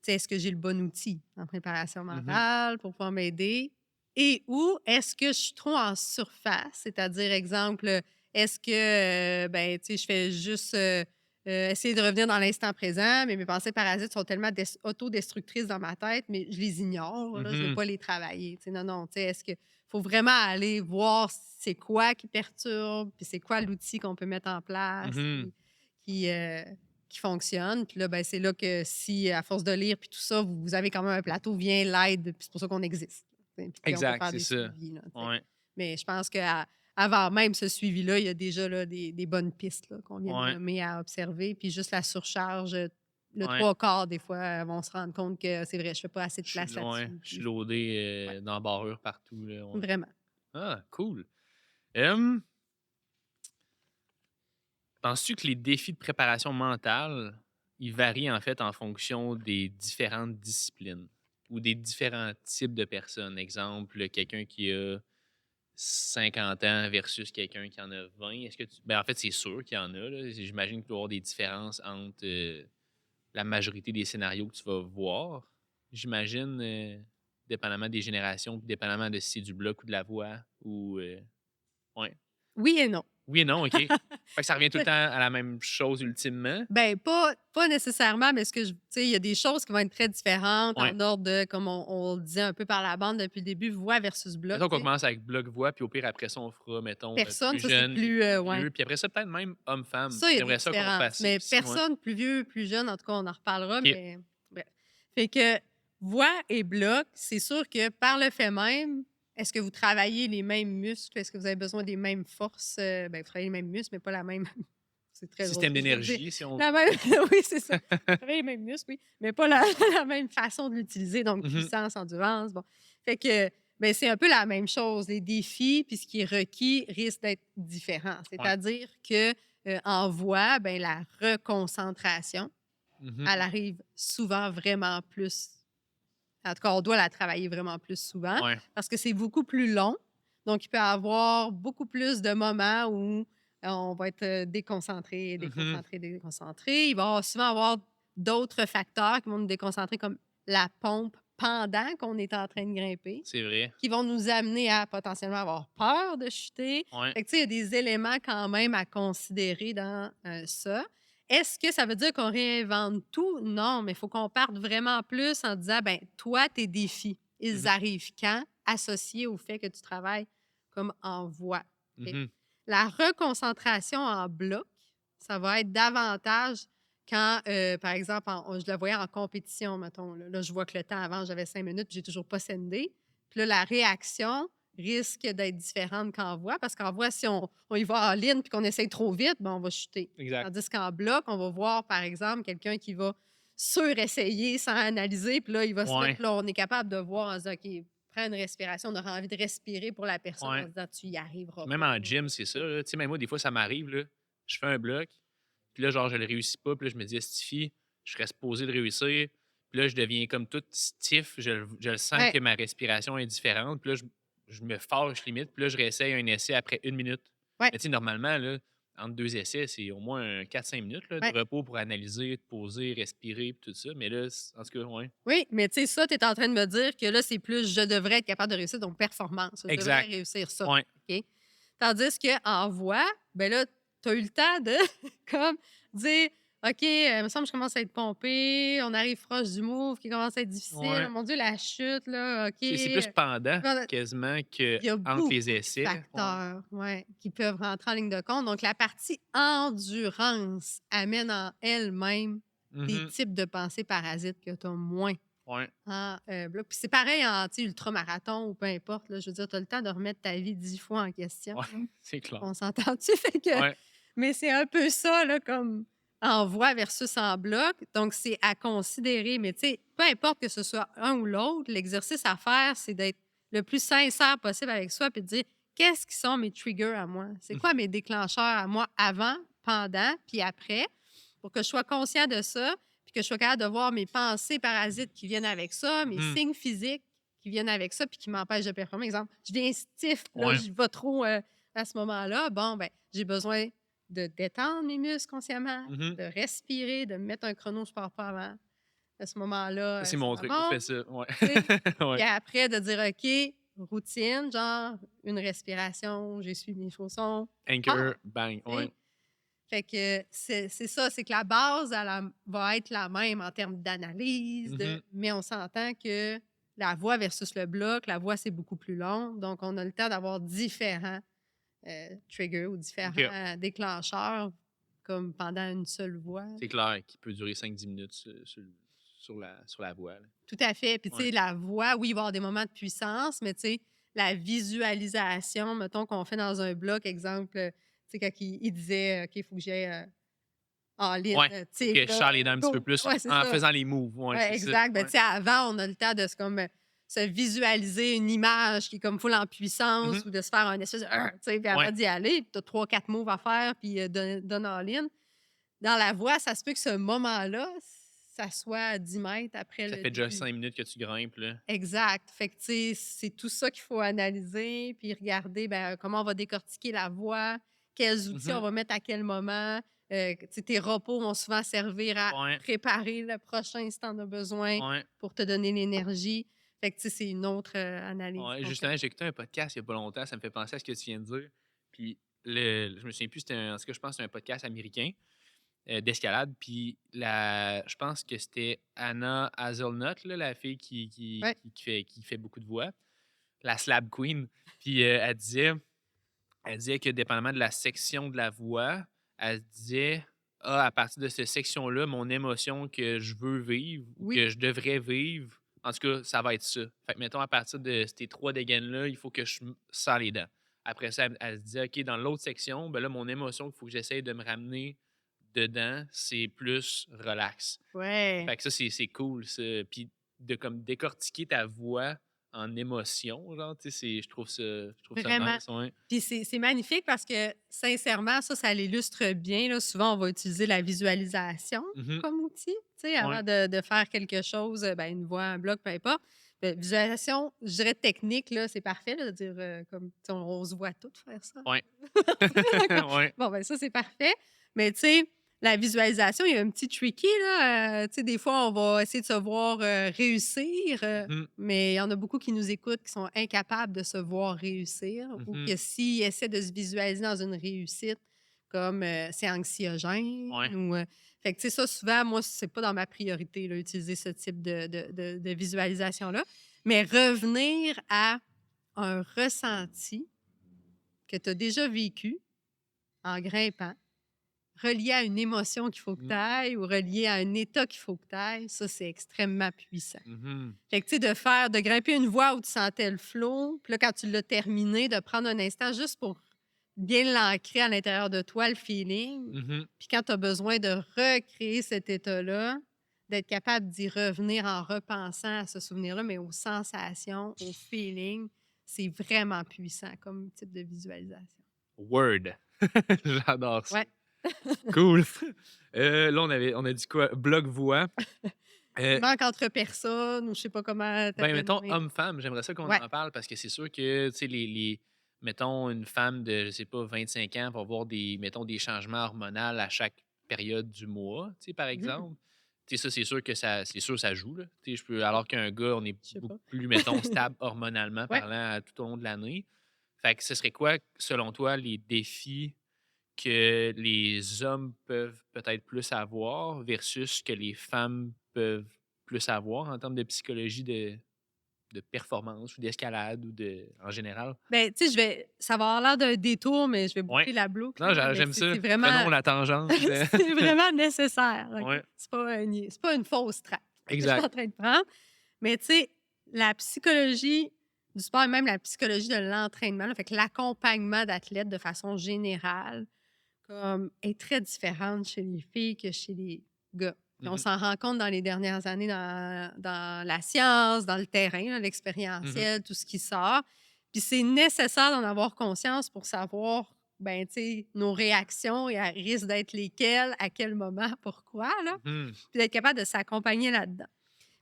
sais, est-ce que j'ai le bon outil en préparation mentale pour pouvoir m'aider? Et ou est-ce que je suis trop en surface? C'est-à-dire, exemple, est-ce que, ben, tu sais, je fais juste essayer de revenir dans l'instant présent, mais mes pensées parasites sont tellement autodestructrices dans ma tête, mais je les ignore, là, je ne vais pas les travailler. Tu sais, non, non, tu sais, est-ce que faut vraiment aller voir c'est quoi qui perturbe, puis c'est quoi l'outil qu'on peut mettre en place qui, euh, qui fonctionne. Puis là, ben, c'est là que si, à force de lire puis tout ça, vous avez quand même un plateau, vient l'aide, puis c'est pour ça qu'on existe. Puis on peut Exact, faire c'est des ça. suivis. Là, Ouais. mais je pense qu'avant même ce suivi-là, il y a déjà là, des bonnes pistes là, qu'on vient de Ouais. nommer à observer. Puis juste la surcharge, le Ouais. 3/4, des fois, vont se rendre compte que c'est vrai, je ne fais pas assez de place Ouais, là-dessus. je suis Puis, loadé dans la barrure partout. Là, ouais. vraiment. Ah, cool. Penses-tu que les défis de préparation mentale, ils varient en fait en fonction des différentes disciplines ou des différents types de personnes? Exemple, quelqu'un qui a 50 ans versus quelqu'un qui en a 20. Est-ce que ben, en fait, c'est sûr qu'il y en a. Là. J'imagine qu'il doit y avoir des différences entre la majorité des scénarios que tu vas voir. J'imagine, dépendamment des générations, puis dépendamment de si c'est du bloc ou de la voix. Ou, ouais. Oui et non. Oui et non, OK. Fait que ça revient tout le temps à la même chose ultimement. Ben pas nécessairement, mais tu sais, il y a des choses qui vont être très différentes Ouais. en ordre de, comme on le disait un peu par la bande depuis le début, voix versus bloc. Mettons qu'on tu sais. commence avec bloc voix, puis au pire, après ça, on fera, mettons, Personne, plus ça, c'est jeune, puis plus, plus ouais. vieux. Puis après ça, peut-être même homme-femme. Ça, il y a des J'aimerais ça qu'on différences. fasse ça Mais aussi, ouais. personne plus vieux, plus jeune, en tout cas, on en reparlera, OK. mais bref. Fait que voix et bloc, c'est sûr que par le fait même, est-ce que vous travaillez les mêmes muscles? Est-ce que vous avez besoin des mêmes forces? Ben, vous travaillez les mêmes muscles, mais pas la même. C'est très drôle Système ce que je viens de dire. d'énergie, si on... La même... oui, c'est ça. Vous travaillez les mêmes muscles, oui, mais pas la même façon de l'utiliser, donc puissance, endurance. Bon. Fait que ben, c'est un peu la même chose. Les défis, puis ce qui est requis, risque d'être différent. C'est-à-dire que en voix, ben, la reconcentration, elle arrive souvent vraiment plus. En tout cas, on doit la travailler vraiment plus souvent Ouais. parce que c'est beaucoup plus long. Donc, il peut y avoir beaucoup plus de moments où on va être déconcentré, déconcentré, déconcentré. Il va souvent avoir d'autres facteurs qui vont nous déconcentrer, comme la pompe pendant qu'on est en train de grimper, C'est vrai. qui vont nous amener à potentiellement avoir peur de chuter. Ouais. Fait que, tu sais, il y a des éléments quand même à considérer dans ça. Est-ce que ça veut dire qu'on réinvente tout? Non, mais il faut qu'on parte vraiment plus en disant, ben toi, tes défis, ils arrivent quand? Associés au fait que tu travailles comme en voix. OK? La reconcentration en bloc, ça va être davantage quand, par exemple, je le voyais en compétition, mettons. Là, je vois que le temps avant, j'avais 5 minutes, puis j'ai toujours pas sendé. Puis là, la réaction, risque d'être différente qu'en voix, parce qu'en voix, si on y va en ligne puis qu'on essaye trop vite, ben, on va chuter. Exact. Tandis qu'en bloc, on va voir, par exemple, quelqu'un qui va suressayer sans analyser, puis là, il va se Ouais. mettre, là, on est capable de voir en se disant, OK, prends une respiration, on aura envie de respirer pour la personne en Ouais. se disant, tu y arriveras Même pas. en gym, c'est ça. Là. Tu sais, même moi, des fois, ça m'arrive. Là, je fais un bloc, puis là, genre, je le réussis pas. Puis là, je me dis, Stifi, je serais supposé le réussir. Puis là, je deviens comme tout stiff. Je le sens Ouais. que ma respiration est différente. Puis là, je me fâche limite. Puis là, je réessaye un essai après 1 minute. Ouais. Mais tu sais, normalement, là, entre 2 essais, c'est au moins 4-5 minutes là, Ouais. de repos pour analyser, te poser, respirer, puis tout ça. Mais là, en tout cas, ouais. Oui, mais tu sais, ça, tu es en train de me dire que là, c'est plus je devrais être capable de réussir, donc performance. Je devrais Exact. réussir ça. Ouais. OK? Tandis qu'en voix, ben là, tu as eu le temps de comme dire OK, il me semble que je commence à être pompée, on arrive proche du move qui commence à être difficile. Ouais. Oh mon Dieu, la chute, là, OK. C'est plus pendant Pendant- quasiment Il y a qu'entre beaucoup les de essais. Ouais. facteurs qui peuvent rentrer en ligne de compte. Donc, la partie endurance amène en elle-même des Mhm. types de pensées parasites que tu as moins Ouais. en bloc. Puis c'est pareil en ultramarathon ou peu importe. Là, je veux dire, tu as le temps de remettre ta vie 10 fois en question. Ouais, là. c'est clair. On s'entend-tu? Fait que... Ouais. Mais c'est un peu ça, là, comme en voix versus en bloc. Donc, c'est à considérer. Mais tu sais, peu importe que ce soit un ou l'autre, l'exercice à faire, c'est d'être le plus sincère possible avec soi puis de dire qu'est-ce qui sont mes triggers à moi? C'est quoi mes déclencheurs à moi avant, pendant, puis après, pour que je sois conscient de ça, puis que je sois capable de voir mes pensées parasites qui viennent avec ça, mes Mhm. signes physiques qui viennent avec ça, puis qui m'empêchent de performer. Exemple, je viens stiff, là, Ouais. je vais trop à ce moment-là. Bon, ben, j'ai besoin de détendre mes muscles consciemment, Mhm. de respirer, de me mettre un chrono, je pars pas avant. À ce moment-là, Ça, c'est ça mon va truc. bon. Je fais ça. Ouais. tu sais. Ouais. Puis après, de dire, OK, routine, genre une respiration, j'essuie mes chaussons. Anchor, bang. tu sais. Ouais. Fait que c'est ça, c'est que la base va être la même en termes d'analyse, Mhm. mais on s'entend que la voix versus le bloc, la voix, c'est beaucoup plus long. Donc, on a le temps d'avoir différents triggers ou différents déclencheurs, comme pendant une seule voix. C'est clair qu'il peut durer 5-10 minutes sur la voie. Là. Tout à fait. Puis, tu sais, Ouais. la voix, oui, il va y avoir des moments de puissance, mais tu sais, la visualisation, mettons qu'on fait dans un bloc, exemple, tu sais, quand il disait, OK, il faut que j'aille en ligne. Ouais. Tu Faut sais, que je là, charle les dents un petit peu go. plus Ouais, c'est en ça. faisant les moves. Ouais, Ouais, c'est exact. ça. Ben, Ouais. tu sais, avant, on a le temps de se visualiser une image qui est comme full en puissance Mhm. ou de se faire un espèce de... tu sais, puis avant Ouais. d'y aller, tu as 3-4 moves à faire, puis donne en ligne. Dans la voix, ça se peut que ce moment-là, ça soit à 10 mètres après Ça le fait déjà début. 5 minutes que tu grimpes. Là. Exact. Fait que, tu sais, c'est tout ça qu'il faut analyser, puis regarder ben, comment on va décortiquer la voix, quels outils on Mhm. va mettre à quel moment. Tu sais, tes repos vont souvent servir à Ouais. préparer le prochain si tu en as besoin Ouais. pour te donner l'énergie. Fait que, tu sais, c'est une autre analyse. Ouais. Donc, Justement, j'ai écouté un podcast il n'y a pas longtemps. Ça me fait penser à ce que tu viens de dire. Puis, je me souviens plus, en ce que je pense que c'est un podcast américain d'escalade. Puis, je pense que c'était Anna Hazelnut, là, la fille Ouais. qui fait beaucoup de voix, la Slab Queen. Puis, elle disait que dépendamment de la section de la voix, elle se disait à partir de cette section-là, mon émotion que je veux vivre ou Oui. que je devrais vivre, en tout cas, ça va être ça. Fait que, mettons, à partir de ces 3 dégaines-là, il faut que je me serre les dents. Après ça, elle se disait, OK, dans l'autre section, ben là, mon émotion qu'il faut que j'essaye de me ramener dedans, c'est plus relax. Ouais. Fait que ça, c'est cool, ça. Puis de comme décortiquer ta voix en émotion, genre, tu sais, je trouve ça Vraiment. nice, ouais. Puis c'est magnifique parce que, sincèrement, ça l'illustre bien. Là. Souvent, on va utiliser la visualisation Mhm. comme outil, tu sais, avant de faire quelque chose, ben, une voix, un bloc, peu importe. Visualisation, je dirais technique, là, c'est parfait là, de dire comme tu sais, on se voit toutes faire ça. Ouais. D'accord. Ouais. Bon, ben ça, c'est parfait. Mais tu sais, la visualisation, il y a un petit tricky, là. Tu sais, des fois, on va essayer de se voir réussir, Mhm. mais il y en a beaucoup qui nous écoutent qui sont incapables de se voir réussir ou Mhm. que s'ils essaient de se visualiser dans une réussite, comme c'est anxiogène Ouais. ou... fait que, tu sais, ça, souvent, moi, c'est pas dans ma priorité, là, utiliser ce type de visualisation-là. Mais revenir à un ressenti que tu as déjà vécu en grimpant, relié à une émotion qu'il faut que tu ailles ou relié à un état qu'il faut que tu ailles, ça, c'est extrêmement puissant. Fait que, tu sais, de grimper une voie où tu sentais le flow, puis là, quand tu l'as terminé, de prendre un instant juste pour bien l'ancrer à l'intérieur de toi, le feeling. Puis quand tu as besoin de recréer cet état-là, d'être capable d'y revenir en repensant à ce souvenir-là, mais aux sensations, au feeling, c'est vraiment puissant comme type de visualisation. Word. J'adore ça. Ouais. Cool. Là, on a dit quoi? Bloc-voix. Manque entre personnes, ou je sais pas comment Mettons, nommer. homme-femme, j'aimerais ça qu'on Ouais. en parle parce que c'est sûr que, tu sais, mettons, une femme de, je sais pas, 25 ans va avoir des changements hormonaux à chaque période du mois, tu sais, par exemple. Tu sais, ça, c'est sûr que ça joue, là. Tu sais, alors qu'un gars, on est Je sais beaucoup pas. plus, mettons, stable hormonalement Ouais. parlant tout au long de l'année. Fait que ce serait quoi, selon toi, les défis que les hommes peuvent peut-être plus avoir versus que les femmes peuvent plus avoir en termes de psychologie de performance ou d'escalade ou en général? Ben, tu sais, ça va avoir l'air d'un détour, mais je vais Ouais. boucler la boucle, Non, là, mais j'aime ça. c'est vraiment Prenons la tangente. c'est vraiment nécessaire, OK? Ouais. C'est pas une fausse track que je suis Exact. en train de prendre. Mais tu sais, la psychologie du sport et même la psychologie de l'entraînement, là, fait que l'accompagnement d'athlètes de façon générale est très différente chez les filles que chez les gars. Puis on s'en rend compte dans les dernières années dans la science, dans le terrain, là, l'expérientiel, tout ce qui sort. Puis c'est nécessaire d'en avoir conscience pour savoir, ben, tu sais, nos réactions et elles risquent d'être lesquelles, à quel moment, pourquoi, là. Puis d'être capable de s'accompagner là-dedans.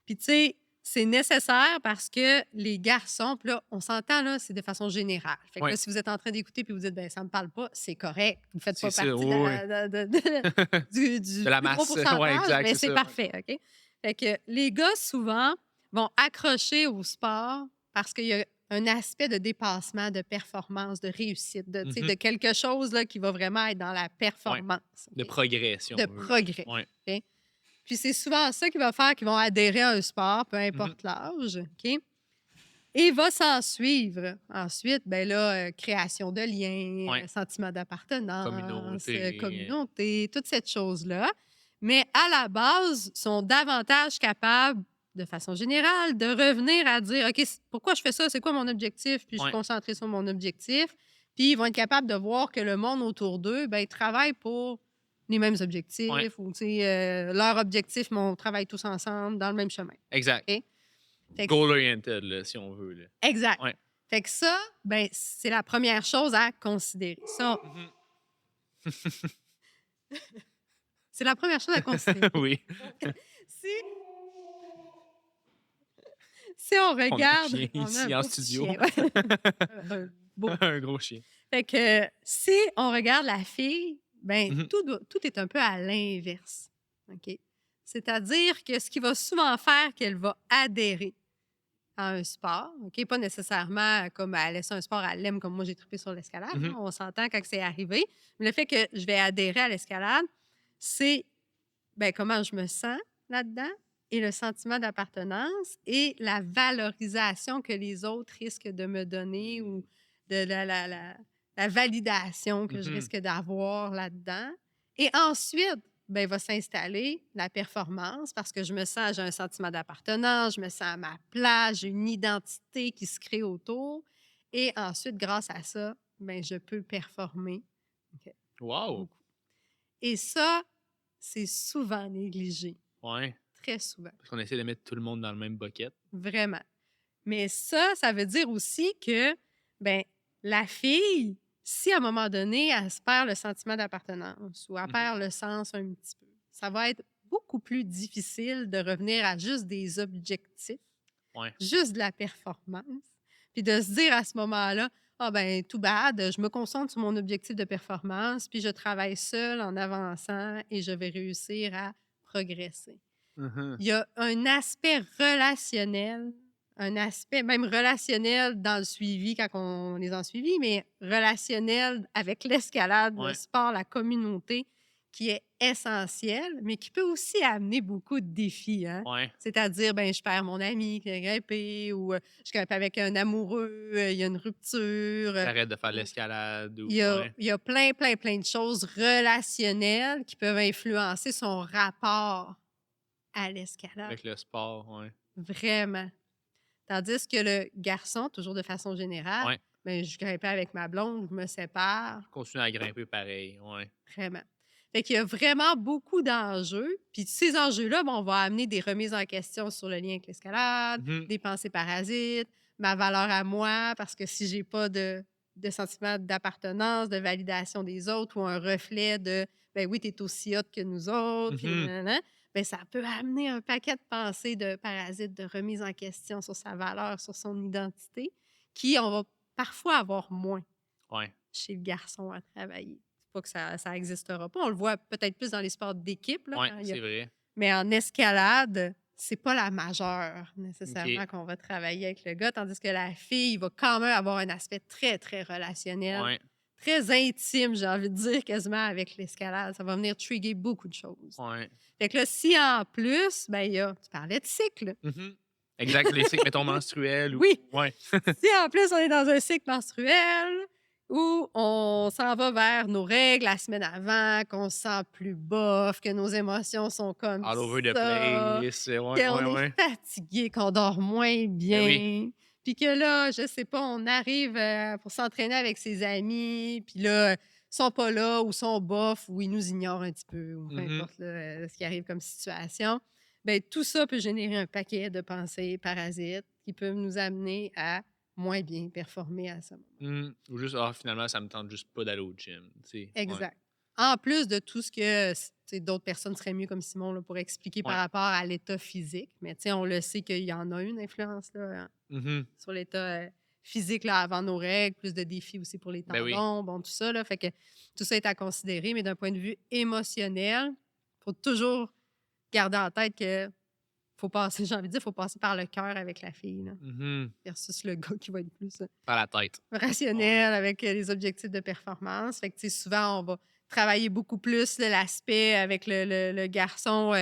Puis, tu sais, c'est nécessaire parce que les garçons, puis là, on s'entend, là, c'est de façon générale. Fait que Ouais. là, si vous êtes en train d'écouter puis vous dites, ben ça me parle pas, c'est correct. Vous faites pas C'est ça, partie oui, du De la plus gros masse. pourcentage, Ouais, exact, mais c'est c'est ça. parfait, OK? Fait que les gars, souvent, vont accrocher au sport parce qu'il y a un aspect de dépassement, de performance, de réussite, tu sais, de quelque chose là, qui va vraiment être dans la performance. De OK? progression. De progrès. Ouais. OK? Puis c'est souvent ça qui va faire qu'ils vont adhérer à un sport, peu importe l'âge, OK? Et va s'en suivre ensuite, ben là, création de liens, Ouais. sentiment d'appartenance, Communauté. communauté, toute cette chose-là. Mais à la base, sont davantage capables, de façon générale, de revenir à dire, OK, pourquoi je fais ça? C'est quoi mon objectif? Puis je suis concentrée sur mon objectif. Puis ils vont être capables de voir que le monde autour d'eux, ben, ils travaillent pour les mêmes objectifs ou, tu sais, leur objectif, mais on travaille tous ensemble dans le même chemin. Exact. OK? Fait que- Goal-oriented, là, si on veut. Là. Exact. Ouais. Fait que ça, ben, c'est la première chose à considérer. Ça, c'est la première chose à considérer. Oui. Si, si on regarde... chien on a ici un en beau studio. chien, ouais. Un beau. Un gros chien. Fait que si on regarde la fille, ben, tout est un peu à l'inverse. OK? C'est-à-dire que ce qui va souvent faire qu'elle va adhérer à un sport, OK? Pas nécessairement comme elle laisse un sport, elle l'aime comme moi j'ai trippé sur l'escalade. Hein, on s'entend quand c'est arrivé. Mais le fait que je vais adhérer à l'escalade, c'est ben, comment je me sens là-dedans et le sentiment d'appartenance et la valorisation que les autres risquent de me donner ou de la validation que je risque d'avoir là-dedans. Et ensuite, ben, va s'installer la performance parce que j'ai un sentiment d'appartenance, je me sens à ma place, j'ai une identité qui se crée autour. Et ensuite, grâce à ça, ben, je peux performer. OK. Wow! Beaucoup. Et ça, c'est souvent négligé. Ouais. Très souvent. Parce qu'on essaie de mettre tout le monde dans le même bucket. Vraiment. Mais ça veut dire aussi que ben, la fille, si à un moment donné, elle se perd le sentiment d'appartenance ou elle perd le sens un petit peu, ça va être beaucoup plus difficile de revenir à juste des objectifs, juste de la performance, puis de se dire à ce moment-là, ah ben tout bad, je me concentre sur mon objectif de performance, puis je travaille seule en avançant et je vais réussir à progresser. Il y a un aspect relationnel, un aspect même relationnel dans le suivi quand on est en suivi, mais relationnel avec l'escalade, le sport, la communauté, qui est essentiel, mais qui peut aussi amener beaucoup de défis. Hein? Ouais. C'est-à-dire, ben, je perds mon ami qui a grimpé ou je grimpe avec un amoureux, il y a une rupture. T'arrêtes de faire l'escalade ou. Ouais. Il y a plein, plein, plein de choses relationnelles qui peuvent influencer son rapport à l'escalade. Avec le sport, ouais. Vraiment. Tandis que le garçon, toujours de façon générale, Ouais. ben, je grimpais avec ma blonde, je me sépare, Continue à grimper pareil, ouais. vraiment. Fait qu'il y a vraiment beaucoup d'enjeux. Puis ces enjeux-là, ben, on va amener des remises en question sur le lien avec l'escalade, Mhm. des pensées parasites, ma valeur à moi, parce que si j'ai pas de sentiment d'appartenance, de validation des autres ou un reflet de ben oui, t'es aussi hot que nous autres, puis Mhm. nanana, ben ça peut amener un paquet de pensées de parasites, de remise en question sur sa valeur, sur son identité, qui on va parfois avoir moins Ouais. chez le garçon à travailler. C'est pas que ça existera pas. On le voit peut-être plus dans les sports d'équipe, là, Ouais, quand il y a- c'est vrai. mais en escalade, c'est pas la majeure nécessairement OK. qu'on va travailler avec le gars, tandis que la fille va quand même avoir un aspect très, très relationnel, Ouais. très intime, j'ai envie de dire, quasiment avec l'escalade. Ça va venir trigger beaucoup de choses. Ouais. Fait que là, si en plus, ben, tu parlais de cycle. Mhm. Exact. Les cycles, mettons, menstruels ou. Oui, Ouais. si en plus on est dans un cycle menstruel où on s'en va vers nos règles la semaine avant, qu'on se sent plus bof, que nos émotions sont comme All over the ça, place. Ouais, qu'on ouais, est ouais. fatigué, qu'on dort moins Ben oui. bien, puis que là, je sais pas, on arrive pour s'entraîner avec ses amis, puis là, ils sont pas là ou sont bof ou ils nous ignorent un petit peu, ou peu Mhm. importe là, ce qui arrive comme situation. Ben, tout ça peut générer un paquet de pensées parasites qui peuvent nous amener à moins bien performer à ce moment. Ou juste, finalement, ça me tente juste pas d'aller au gym. Tu sais. Ouais. Exact. En plus de tout ce que d'autres personnes seraient mieux comme Simon là, pour expliquer par Ouais. rapport à l'état physique. Mais on le sait qu'il y en a une influence là, Mhm. sur l'état physique là, avant nos règles, plus de défis aussi pour les Ben oui. tendons, bon, tout ça. Là, fait que tout ça est à considérer, mais d'un point de vue émotionnel, il faut toujours garder en tête que faut passer, j'ai envie de dire, faut passer par le cœur avec la fille, là, Mhm. versus le gars qui va être plus Par la tête. rationnel avec les objectifs de performance. Fait que, souvent, on va travailler beaucoup plus là, l'aspect avec le garçon.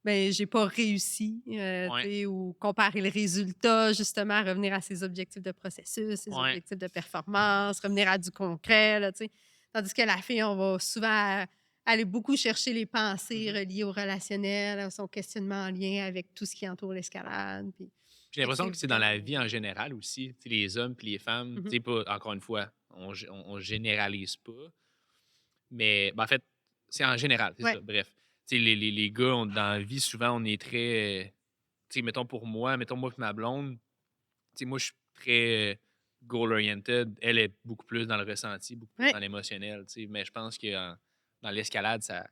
Ben, j'ai pas réussi, Ouais. ou comparer le résultat, justement, revenir à ses objectifs de processus, ses Ouais. objectifs de performance, revenir à du concret, là, tu sais. Tandis que la fille, on va souvent aller beaucoup chercher les pensées Mhm. reliées au relationnel, à son questionnement en lien avec tout ce qui entoure l'escalade. Puis, J'ai fait que l'impression c'est que c'est dans la vraiment... vie en général aussi. Tu sais, les hommes puis les femmes, tu Mhm. sais, pas, encore une fois, on généralise pas. Mais ben, en fait, c'est en général, c'est Ouais. ça. Bref. Tu sais, les gars, dans la vie, souvent, on est très. Tu sais, mettons pour moi, mettons moi et ma blonde, tu sais, moi, je suis très goal-oriented. Elle est beaucoup plus dans le ressenti, beaucoup plus Ouais. dans l'émotionnel, tu sais. Mais je pense que dans l'escalade, ça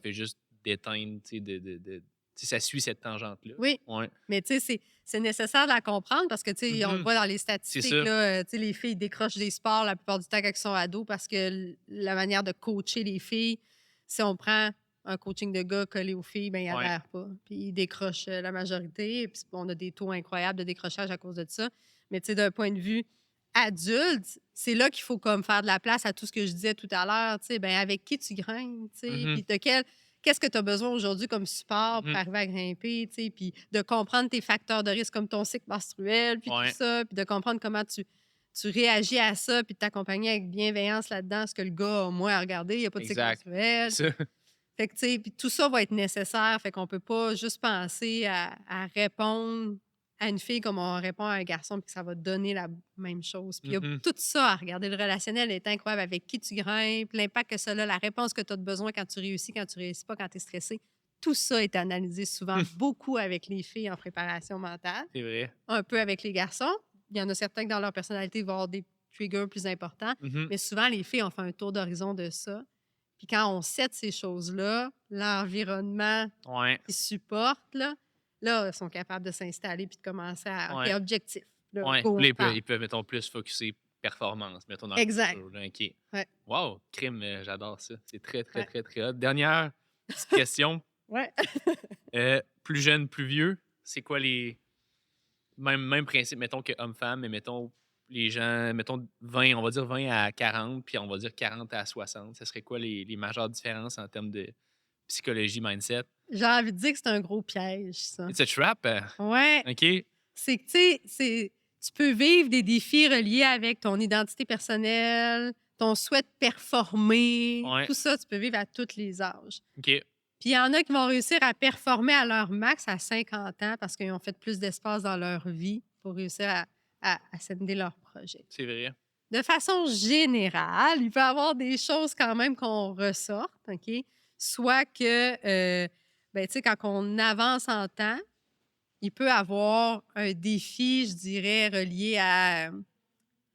fait juste d'éteindre, tu sais, tu sais, ça suit cette tangente-là. Oui, Ouais. mais c'est nécessaire de la comprendre parce que, on le Mhm. voit dans les C'est statistiques, ça. là, les filles décrochent des sports la plupart du temps quand elles sont ados parce que la manière de coacher les filles, si on prend un coaching de gars collé aux filles, ben ils Ouais. adhèrent pas. Puis ils décrochent la majorité. Puis on a des taux incroyables de décrochage à cause de ça. Mais d'un point de vue adulte, c'est là qu'il faut comme faire de la place à tout ce que je disais tout à l'heure. Ben, avec qui tu grimpes, Mhm. puis qu'est-ce que tu as besoin aujourd'hui comme support pour Mhm. arriver à grimper, puis de comprendre tes facteurs de risque comme ton cycle menstruel, puis tout Ouais. ça, puis de comprendre comment tu réagis à ça, puis de t'accompagner avec bienveillance là-dedans, ce que le gars a moins à regarder, il n'y a pas de cycle Exact. menstruel. Ça. Fait que, puis tout ça va être nécessaire, fait qu'on peut pas juste penser à répondre à une fille comme on répond à un garçon, puis que ça va donner la même chose. Puis il y a Mhm. tout ça à regarder. Le relationnel est incroyable avec qui tu grimpes, l'impact que ça a, la réponse que tu as besoin quand tu réussis pas, quand tu es stressé. Tout ça est analysé souvent beaucoup avec les filles en préparation mentale, C'est vrai. un peu avec les garçons. Il y en a certains que dans leur personnalité, ils vont avoir des triggers plus importants, Mhm. mais souvent, les filles ont fait un tour d'horizon de ça. Puis quand on set ces choses-là, l'environnement Ouais. qui supporte, là, ils sont capables de s'installer puis de commencer à... OK, Ouais. objectif. Là, Ouais. go, Puis là, on part. ils peuvent, mettons, plus focusser performance, mettons, dans Exact. le futur, là. OK. Ouais. Wow, crime, j'adore ça. C'est très, très, Ouais. très, très hot. Dernière petite question. Ouais. Plus jeune, plus vieux, c'est quoi les. Même principe, mettons que homme-femme, mais mettons les gens, mettons 20, on va dire 20 à 40, puis on va dire 40 à 60, ça serait quoi les majeures différences en termes de psychologie, mindset? J'ai envie de dire que c'est un gros piège, ça. It's a trap? Ouais, OK. c'est que, tu sais, tu peux vivre des défis reliés avec ton identité personnelle, ton souhait de performer, Ouais. tout ça, tu peux vivre à tous les âges. OK. Puis il y en a qui vont réussir à performer à leur max à 50 ans parce qu'ils ont fait plus d'espace dans leur vie pour réussir à sender leur projet. C'est vrai. De façon générale, il peut y avoir des choses quand même qu'on ressorte, OK? Soit que, ben, tu sais, quand on avance en temps, il peut y avoir un défi, je dirais, relié à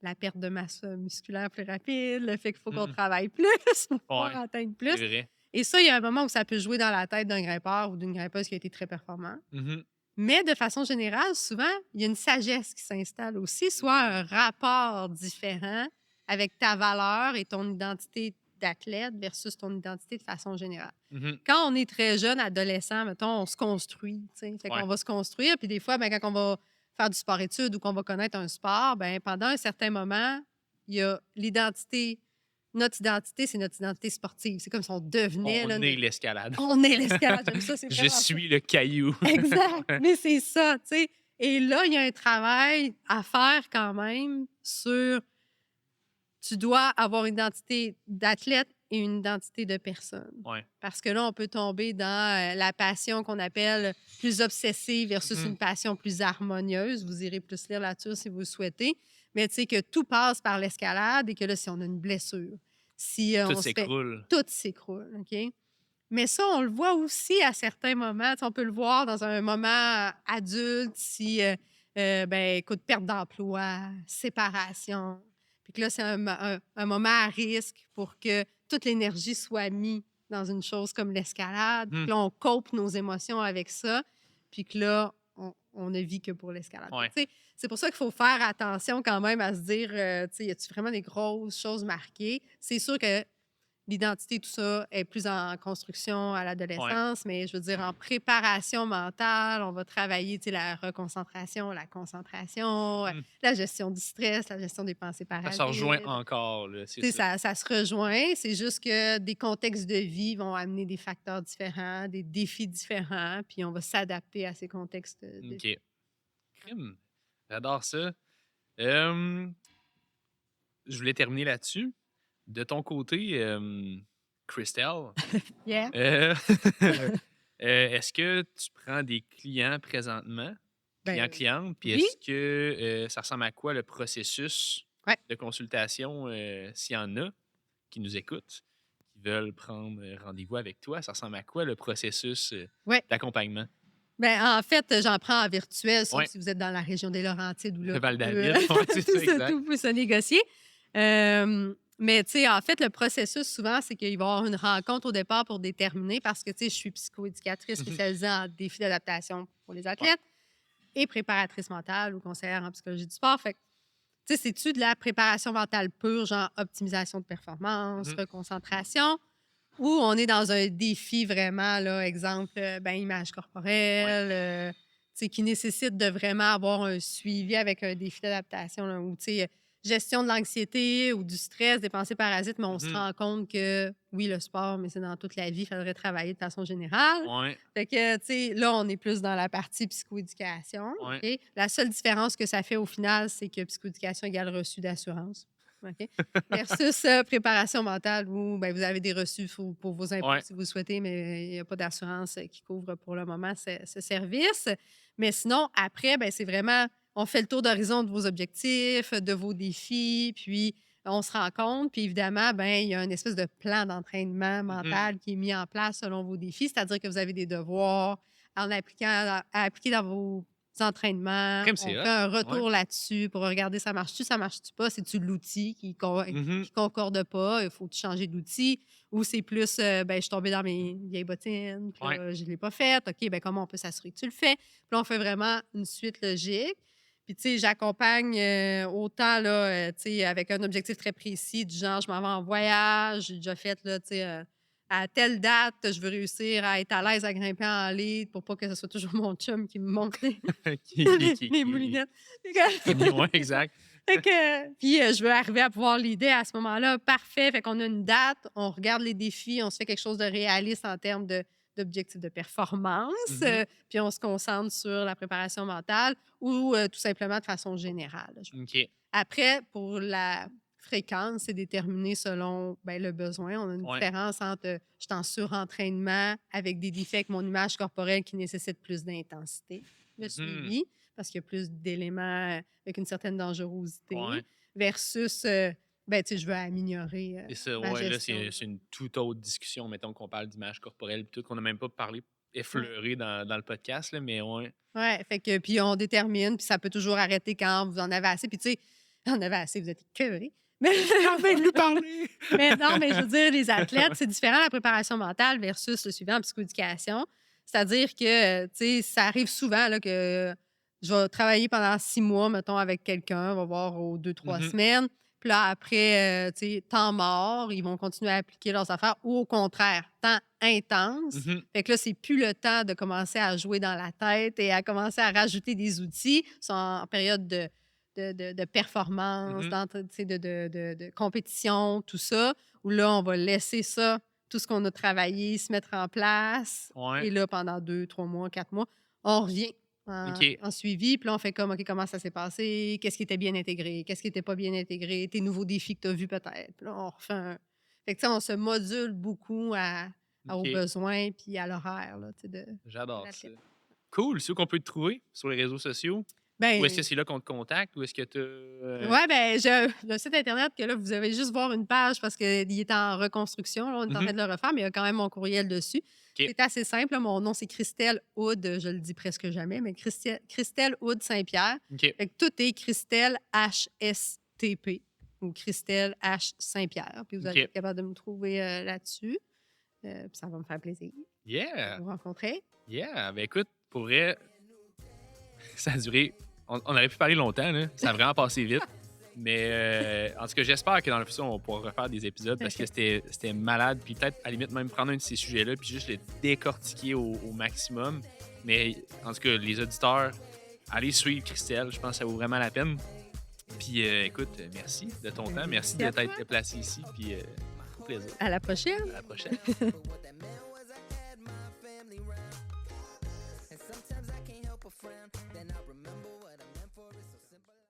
la perte de masse musculaire plus rapide, le fait qu'il faut qu'on travaille plus pour pouvoir atteindre C'est plus. vrai. Et ça, il y a un moment où ça peut jouer dans la tête d'un grimpeur ou d'une grimpeuse qui a été très performant. Mhm. Mais de façon générale, souvent, il y a une sagesse qui s'installe aussi, soit un rapport différent avec ta valeur et ton identité d'athlète versus ton identité de façon générale. Mhm. Quand on est très jeune, adolescent, mettons, on se construit. Fait Ouais. qu'on va se construire, puis des fois, ben, quand on va faire du sport-études ou qu'on va connaître un sport, ben, pendant un certain moment, il y a l'identité. Notre identité, c'est notre identité sportive. C'est comme si on devenait... On là, est l'escalade. on est l'escalade. J'aime ça, c'est Je vraiment ça. suis le caillou. Exact. Mais c'est ça, tu sais. Et là, il y a un travail à faire quand même sur... Tu dois avoir une identité d'athlète et une identité de personne. Ouais. Parce que là, on peut tomber dans la passion qu'on appelle plus obsessive versus Mhm. une passion plus harmonieuse. Vous irez plus lire là-dessus si vous le souhaitez. Mais tu sais que tout passe par l'escalade et que là, si on a une blessure, si Tout on se fait... s'écroule. Tout s'écroule, OK? Mais ça, on le voit aussi à certains moments. Tu sais, on peut le voir dans un moment adulte, si, ben, écoute, perte d'emploi, séparation. Puis que là, c'est un moment à risque pour que toute l'énergie soit mise dans une chose comme l'escalade. Puis que là, on cope nos émotions avec ça. Puis que là, on ne vit que pour l'escalade. Ouais. Tu sais, c'est pour ça qu'il faut faire attention quand même à se dire, tu sais, y a-tu vraiment des grosses choses marquées? C'est sûr que l'identité, tout ça, est plus en construction à l'adolescence, mais je veux dire, en préparation mentale, on va travailler, tu sais, la reconcentration, la concentration, la gestion du stress, la gestion des pensées Ça parasites. se rejoint encore, là, Tu c'est sais, ça. ça se rejoint. C'est juste que des contextes de vie vont amener des facteurs différents, des défis différents, puis on va s'adapter à ces contextes de vie. OK. Crime. J'adore ça. Je voulais terminer là-dessus. De ton côté, Christelle, Yeah. est-ce que tu prends des clients présentement, Ben, clients-clientes, puis oui. est-ce que ça ressemble à quoi le processus Ouais. de consultation, s'il y en a qui nous écoutent, qui veulent prendre rendez-vous avec toi? Ça ressemble à quoi le processus Ouais. d'accompagnement? Ben, en fait, j'en prends en virtuel, sauf Ouais. si vous êtes dans la région des Laurentides ou là. Le Val-David, ouais, c'est ça, exact. Tout peut se négocier. Mais, tu sais, en fait, le processus, souvent, c'est qu'il va y avoir une rencontre au départ pour déterminer, parce que, tu sais, je suis psychoéducatrice spécialisée en défis d'adaptation pour les athlètes et préparatrice mentale ou conseillère en psychologie du sport. Fait que, tu sais, c'est-tu de la préparation mentale pure, genre optimisation de performance, reconcentration, ou on est dans un défi vraiment, là, exemple, ben, image corporelle, tu sais, qui nécessite de vraiment avoir un suivi avec un défi d'adaptation, là, ou, tu sais, gestion de l'anxiété ou du stress, des pensées parasites, mais on se rend compte que, oui, le sport, mais c'est dans toute la vie, il faudrait travailler de façon générale. Ouais. Fait que, tu sais, là, on est plus dans la partie psychoéducation. Ouais. OK? La seule différence que ça fait au final, c'est que psychoéducation égale reçu d'assurance. OK? Versus préparation mentale où ben, vous avez des reçus pour vos impôts si vous le souhaitez, mais il n'y a pas d'assurance qui couvre pour le moment ce service. Mais sinon, après, ben, c'est vraiment, on fait le tour d'horizon de vos objectifs, de vos défis, puis on se rend compte. Puis évidemment, ben, il y a une espèce de plan d'entraînement mental qui est mis en place selon vos défis, c'est-à-dire que vous avez des devoirs à appliquer dans vos entraînements. Crème, On c'est fait hot. un retour là-dessus pour regarder ça marche-tu pas, c'est-tu l'outil qui concorde pas, il faut changer d'outil, ou c'est plus, ben, je suis tombée dans mes vieilles bottines, puis là, je ne l'ai pas faite, OK, ben comment on peut s'assurer que tu le fais? Puis là, on fait vraiment une suite logique. Puis, tu sais, j'accompagne autant, là, tu sais, avec un objectif très précis, du genre, je m'en vais en voyage, j'ai déjà fait, là, tu sais, à telle date, je veux réussir à être à l'aise à grimper en lead pour pas que ce soit toujours mon chum qui me montre les moulinettes. Oui, exact. Fait que, puis je veux arriver à pouvoir l'aider à ce moment-là. Parfait. Fait qu'on a une date, on regarde les défis, on se fait quelque chose de réaliste en termes d'objectifs de performance, puis on se concentre sur la préparation mentale ou tout simplement de façon générale. OK. Après, pour la fréquence, c'est déterminé selon le besoin. On a une différence entre je suis en surentraînement avec des défis avec mon image corporelle qui nécessite plus d'intensité, le suivi, parce qu'il y a plus d'éléments avec une certaine dangerosité, versus je veux améliorer C'est ça, ma là, gestion. c'est une toute autre discussion, mettons qu'on parle d'image corporelle et tout, qu'on n'a même pas parlé, effleuré dans le podcast, là, mais ouais. Ouais, fait que, puis on détermine, puis ça peut toujours arrêter quand vous en avez assez. Puis tu sais, en avez assez, vous êtes écœurés. Mais Enfin de lui parler! mais non, mais je veux dire, les athlètes, c'est différent la préparation mentale versus le suivi en psychoéducation. C'est-à-dire que, tu sais, ça arrive souvent là, que je vais travailler pendant 6 mois, mettons, avec quelqu'un, on va voir aux 2-3 semaines. Puis là, après, tu sais, temps mort, ils vont continuer à appliquer leurs affaires ou au contraire, temps intense. Fait que là, c'est plus le temps de commencer à jouer dans la tête et à commencer à rajouter des outils. Ils sont en période de performance, de compétition, tout ça, où là, on va laisser ça, tout ce qu'on a travaillé, se mettre en place. Et là, pendant 2, 3 mois, 4 mois, on revient en suivi. Puis là, on fait comme, OK, comment ça s'est passé? Qu'est-ce qui était bien intégré? Qu'est-ce qui n'était pas bien intégré? Tes nouveaux défis que tu as vus peut-être. Puis là, on refait un... Fait que, tu sais, on se module beaucoup aux besoins puis à l'horaire. Là, J'adore ça. Cool. C'est où qu'on peut te trouver? Sur les réseaux sociaux? Ou est-ce que c'est là qu'on te contacte? Ou est-ce que tu Oui, j'ai le site Internet que là, vous allez juste voir une page parce qu'il est en reconstruction. Là, on est en train de le refaire, mais il y a quand même mon courriel dessus. C'est assez simple. Là, mon nom, c'est Christelle Hood. Je le dis presque jamais, mais Christelle Hood Saint-Pierre. Fait que tout est Christelle HSTP ou Christelle H Saint-Pierre. Puis vous allez être capable de me trouver là-dessus. Puis ça va me faire plaisir de vous rencontrer. Ben écoute, pour vrai, ça a duré... On aurait pu parler longtemps, là. Ça a vraiment passé vite. Mais en tout cas, j'espère que dans le futur, on pourra refaire des épisodes parce que c'était malade. Puis peut-être, à la limite, même prendre un de ces sujets-là puis juste les décortiquer au maximum. Mais en tout cas, les auditeurs, allez suivre Christelle. Je pense que ça vaut vraiment la peine. Puis écoute, merci de ton temps. Merci de t'être déplacé ici. Puis au plaisir. À la prochaine. À la prochaine.